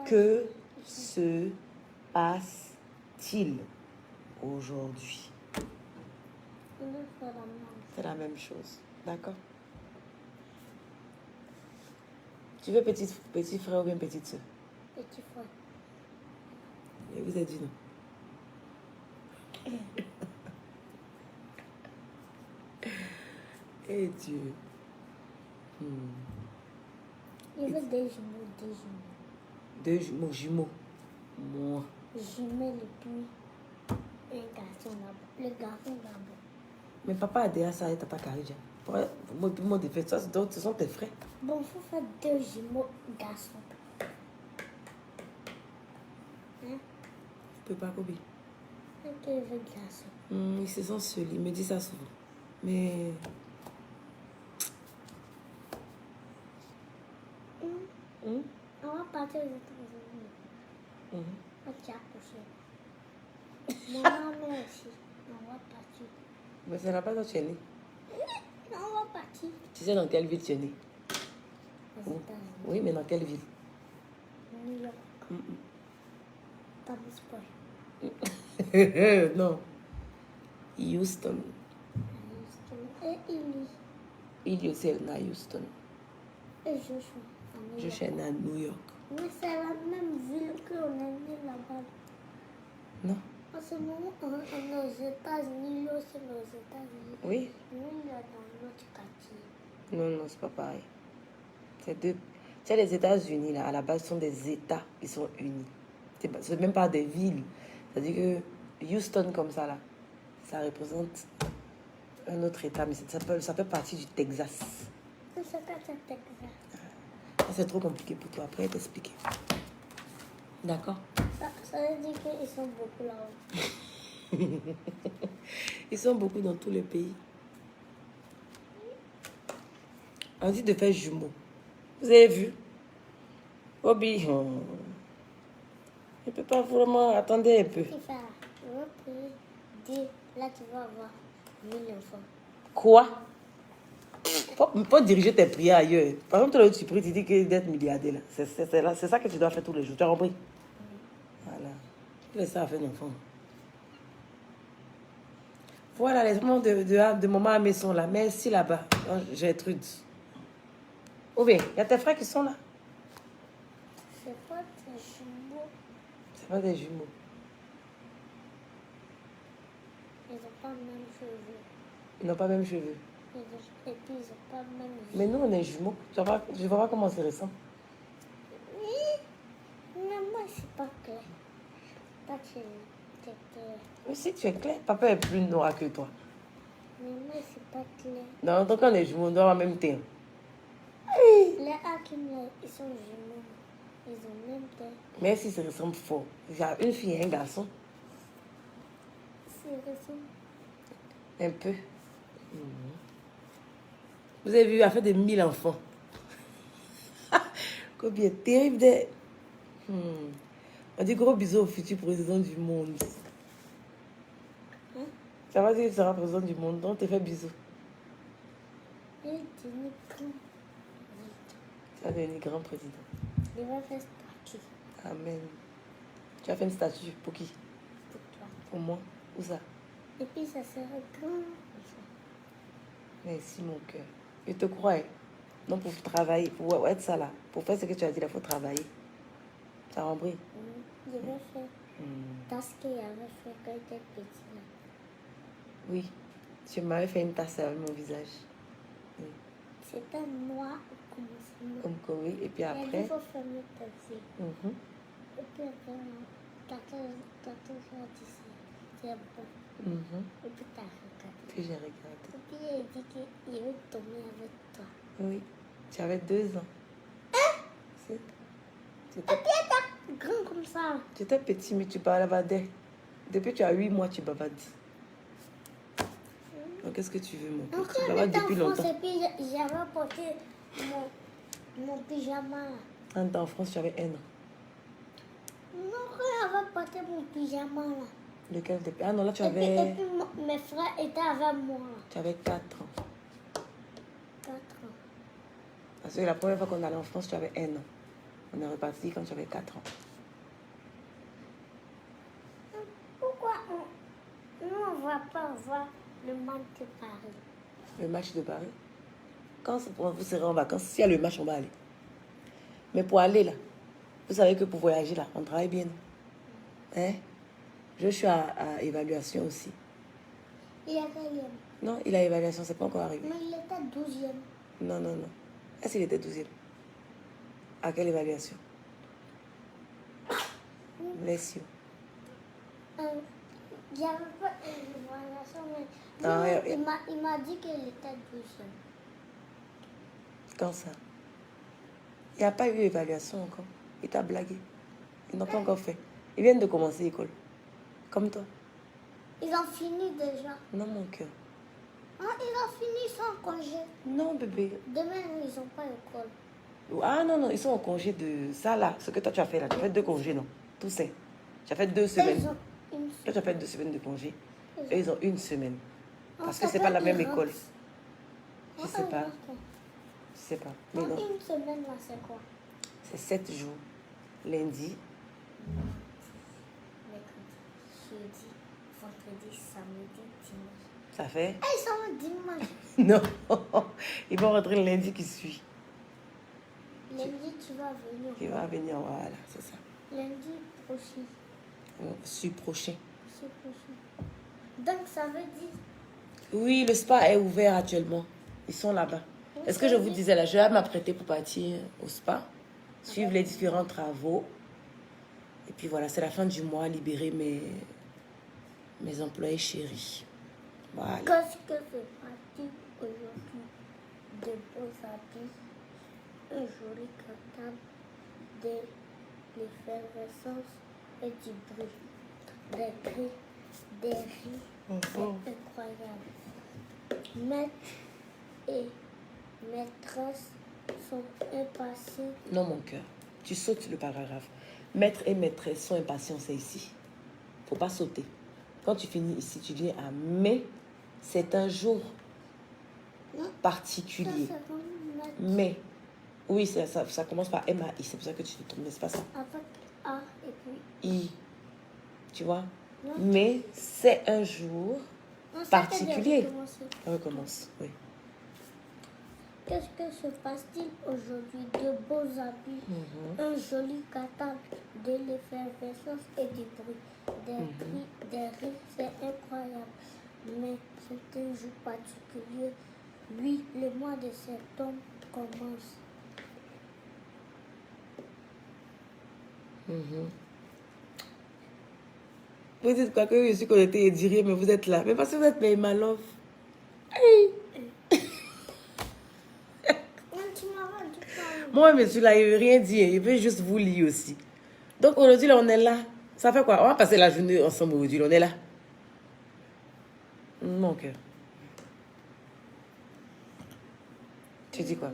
Que se passe-t-il aujourd'hui? C'est la même chose, d'accord? Tu veux petit frère ou bien petite soeur? Petit frère. Et vous avez dit non. Et Dieu. Il veut des jumeaux, Deux jumeaux. Moi. Jumelles et puis un garçon là-bas. Le garçon là-bas. Mais papa a déjà ça et tata Karija. Moi, de fait, ça, ce sont tes frères. Bon, il faut faire deux jumeaux garçons. Hein? Tu peux pas, Kobe. Quel veut garçon? Ils se sont seuls, il me dit ça souvent. Mais... On va partir aux États-Unis. On va accoucher. Mon maman aussi. On va partir. Mais ça n'a pas dans tu es né. On va partir. Tu sais dans quelle ville tu es né? Aux États-Unis. Oui, mais dans quelle ville? New York. Times Square. Non. Houston. Et Illy. Il aussi est né à Houston. Et Joshua. Je suis né à New York. Mais c'est la même ville qu'on est né là-bas. Non. En ce moment, on est aux États-Unis, lui aussi est aux États-Unis. Oui. Nous, il est dans l'autre quartier. Non, non, c'est pas pareil. C'est deux. Tu sais, les États-Unis, là, à la base, sont des États. Ils sont unis. C'est même pas des villes. C'est-à-dire que Houston, comme ça, là, ça représente un autre État. Mais ça fait partie du Texas. C'est ça que c'est Texas. C'est trop compliqué pour toi. Après, t'expliquer. D'accord? Ça veut dire qu'ils sont beaucoup là-haut. Ils sont beaucoup dans tous les pays. On dit de faire jumeaux. Vous avez vu? Obi, je ne peux pas vraiment... Attendez un peu. Tu fais là. Je veux prier. Dis, là, tu vas avoir 1000 enfants. Quoi? Faut diriger tes prières ailleurs. Par exemple, là où tu pries, tu dis que d'être milliardaire. C'est ça que tu dois faire tous les jours. Tu as compris? Voilà. Laisse ça à faire un enfant. Voilà, les mamans de maman Amé sont là. Merci là-bas. Gertrude. Où bien? Il y a tes frères qui sont là. C'est pas tes jumeaux. C'est pas des jumeaux. Ils n'ont pas le même cheveux. Ils n'ont pas même cheveux. Et puis ils n'ont pas le même yeux. Mais nous, on est jumeaux. Je vois pas comment c'est récent. Oui. Mais moi, c'est pas clair. Toi, tu es clair. Mais si tu es clair, papa est plus noir que toi. Mais moi, c'est pas clair. Non, donc on est jumeaux, on doit avoir même teint. Les Hakim, ils sont jumeaux. Ils ont même teint. Mais si ça ressemble fort. Il y a une fille et un garçon. C'est récent. Un peu. Vous avez vu, elle a fait des 1000 enfants. Combien terrible de... On dit gros bisous au futur président du monde. Hein? Ça va dire que tu seras président du monde, donc tu fais bisous. Il est devenu grand. Tu vas devenir grand président. Il va faire statue Amen. Tu as fait une statue pour qui? pour toi. Pour moi? Où ça? Et puis ça sera grand. comme ça. Merci mon cœur. Je te crois. Non, pour travailler, pour être ça là. Pour faire ce que tu as dit, il faut travailler. Ça a compris? Il va faire tas qu'il avait fait quand il était petit là. Oui. Tu m'avais fait une tasse avec mon visage. C'était noir comme ça. Comme oui. Et puis Il a dit après... qu'il faut fermer tes yeux. Mhm. Et puis après, 14 heures d'ici, c'est bon. Mhm. Et puis t'as regardé. Puis j'ai regardé. Et puis il a dit qu'il veut dormir avec toi. Oui. Tu avais 2 ans. Si. Tu Et puis elle était grand comme ça. étais petit, mais tu bavardais. Depuis que tu as 8 mois, tu bavardes. Donc, qu'est-ce que tu veux, mon cœur? Tu Encore bavardes j'étais en depuis France longtemps. et puis j'avais porté mon pyjama là. Quand tu étais en France, tu avais 1 an. Non, quand j'avais porté mon pyjama là. Lequel depuis... Ah non, là, tu Et puis avais... mes frères étaient avec moi là. Tu avais 4 ans. 4 ans. Parce que la première fois qu'on allait en France, tu avais 1 an. On est reparti quand tu avais 4 ans. Pourquoi nous on ne va pas voir le match de Paris? Le match de Paris. Quand vous serez en vacances, s'il y a le match, on va aller. Mais pour aller là, vous savez que pour voyager là, on travaille bien. Hein? Je suis à évaluation aussi. Il est quatrième. Non, il a évaluation, c'est pas encore arrivé. Mais il était 12e. Non, non, non. Est-ce qu'il était 12e? À quelle évaluation? Bless you. Il n'y avait pas d'évaluation, mais Ah, non, ouais, il m'a dit qu'il était 12e. Quand ça? Il n'y a pas eu évaluation encore. Il t'a blagué. Ils n'ont pas encore fait. Ils viennent de commencer l'école. Comme toi. Ils ont fini déjà. Non, mon cœur. Ah, ils ont fini sans congé. Non, bébé. Demain, ils n'ont pas école. Ah non, non, ils sont en congé de ça là. Ce que toi tu as fait là. Tu as fait 2 congés, non? Tout c'est. Tu as fait 2 semaines. Ils ont une Toi, tu as fait 2 semaines de congé. Ils Et ils ont 1 semaine. Parce que ça c'est pas la fait même une école. race. Je sais pas. Je sais pas. Mais non. Une semaine, là, c'est quoi? C'est 7 jours. Lundi. Mercredi, jeudi, vendredi, samedi, dimanche. Ça fait? Ah, ils sont dimanche. Non. Ils vont rentrer le lundi qui suit. Lundi, tu vas venir. Il va venir, voilà, c'est ça. Lundi prochain. Prochain. C'est prochain. Donc, ça veut dire... Oui, le spa est ouvert actuellement. Ils sont là-bas. Est-ce que je vous disais là, je vais m'apprêter pour partir au spa, suivre les différents travaux. Et puis voilà, c'est la fin du mois, libérer mes employés chéris. Voilà. Qu'est-ce que c'est parti aujourd'hui? De beaux habits, un joli cartable, de l'effervescence et du bruit, des cris, des rires, c'est incroyable. Maître et maîtresse sont impatients. Non, mon cœur, tu sautes le paragraphe. Maître et maîtresse sont impatients, c'est ici. Faut pas sauter. Quand tu finis ici, tu viens à mais. C'est un jour Non, particulier. ça, c'est comme maître Mais. Oui, ça commence par MAI. C'est pour ça que tu te trompes, mais c'est pas ça. avec A et puis I. Tu vois? Non. Mais c'est un jour Non, ça particulier. veut dire recommencer. On recommence, oui. Qu'est-ce que se passe-t-il aujourd'hui? De beaux habits, un joli catalogue, de l'effervescence et du bruit, des cris, des rires, c'est incroyable. Mais c'est un jour particulier. Oui, le mois de septembre commence. Vous dites quoi que je suis connectée et dire mais vous êtes là. Mais parce que vous êtes mes my love. Tu m'as rendu pas. Moi, monsieur, là, il ne veut rien dire. Il veut juste vous lire aussi. Donc, aujourd'hui, là, on est là. Ça fait quoi? On va passer la journée ensemble aujourd'hui. On est là. Mon cœur. Tu dis quoi?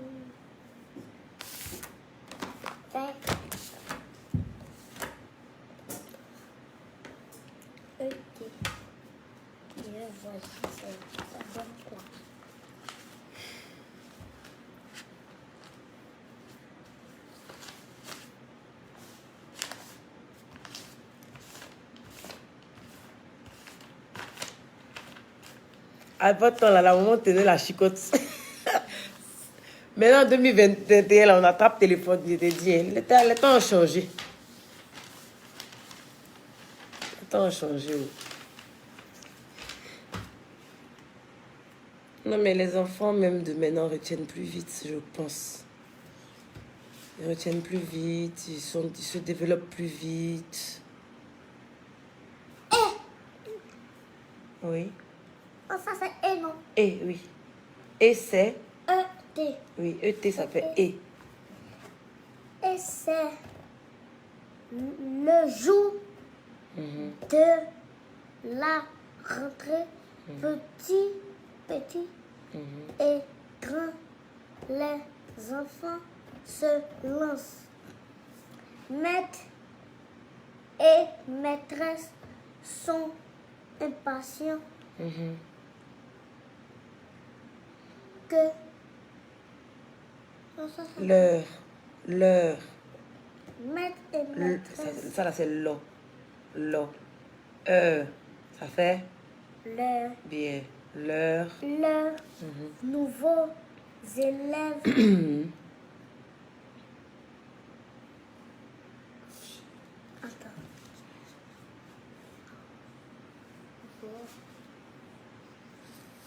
Je vois ça donne quoi? À votre temps, là, la maman tenait la chicotte. Maintenant, en 2021, là, on attrape téléphone. Il était dit, les temps ont changé. Les temps ont changé. Oui. Non, mais les enfants, même de maintenant, retiennent plus vite, je pense. Ils retiennent plus vite, ils se développent plus vite. Oui. Oh, ça c'est E, non? Et, oui. Et c'est... E-T. Oui, ET, ça fait et. Et c'est le jour de la rentrée. Petit et grand, les enfants se lancent. Maître et maîtresse sont impatients que L'heure. maître et maîtresse Ça là, c'est l'eau. Ça fait leur bien. L'heure. nouveaux élèves attends.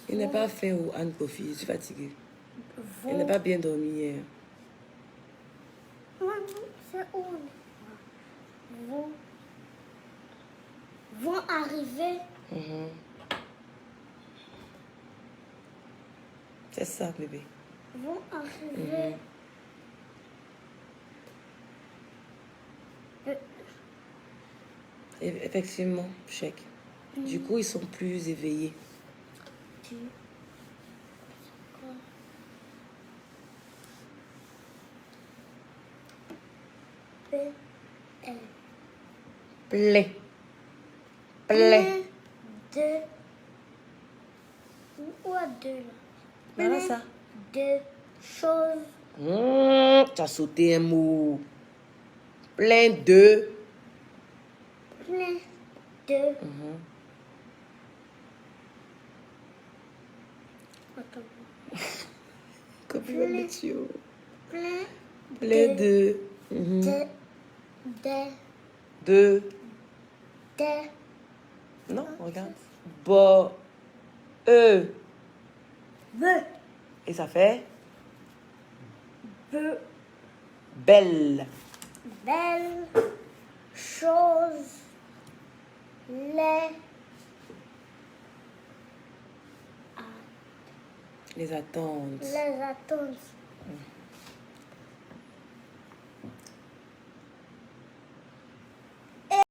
Il n'est pas fait au Anne Kofi, je suis fatiguée. Il n'est pas bien dormi hier. C'est où? Vont arriver C'est ça, bébé. vont arriver Effectivement, chèque. Du coup, ils sont plus éveillés. Plein. de ou à deux là. Voilà ça. De choses Tu as sauté un mot. Plein de. plein de attends. Copie ma météo. Plein Plein de. De. Non, regarde. Bo. Et ça fait. Belle. Belles choses Les attentes. les attentes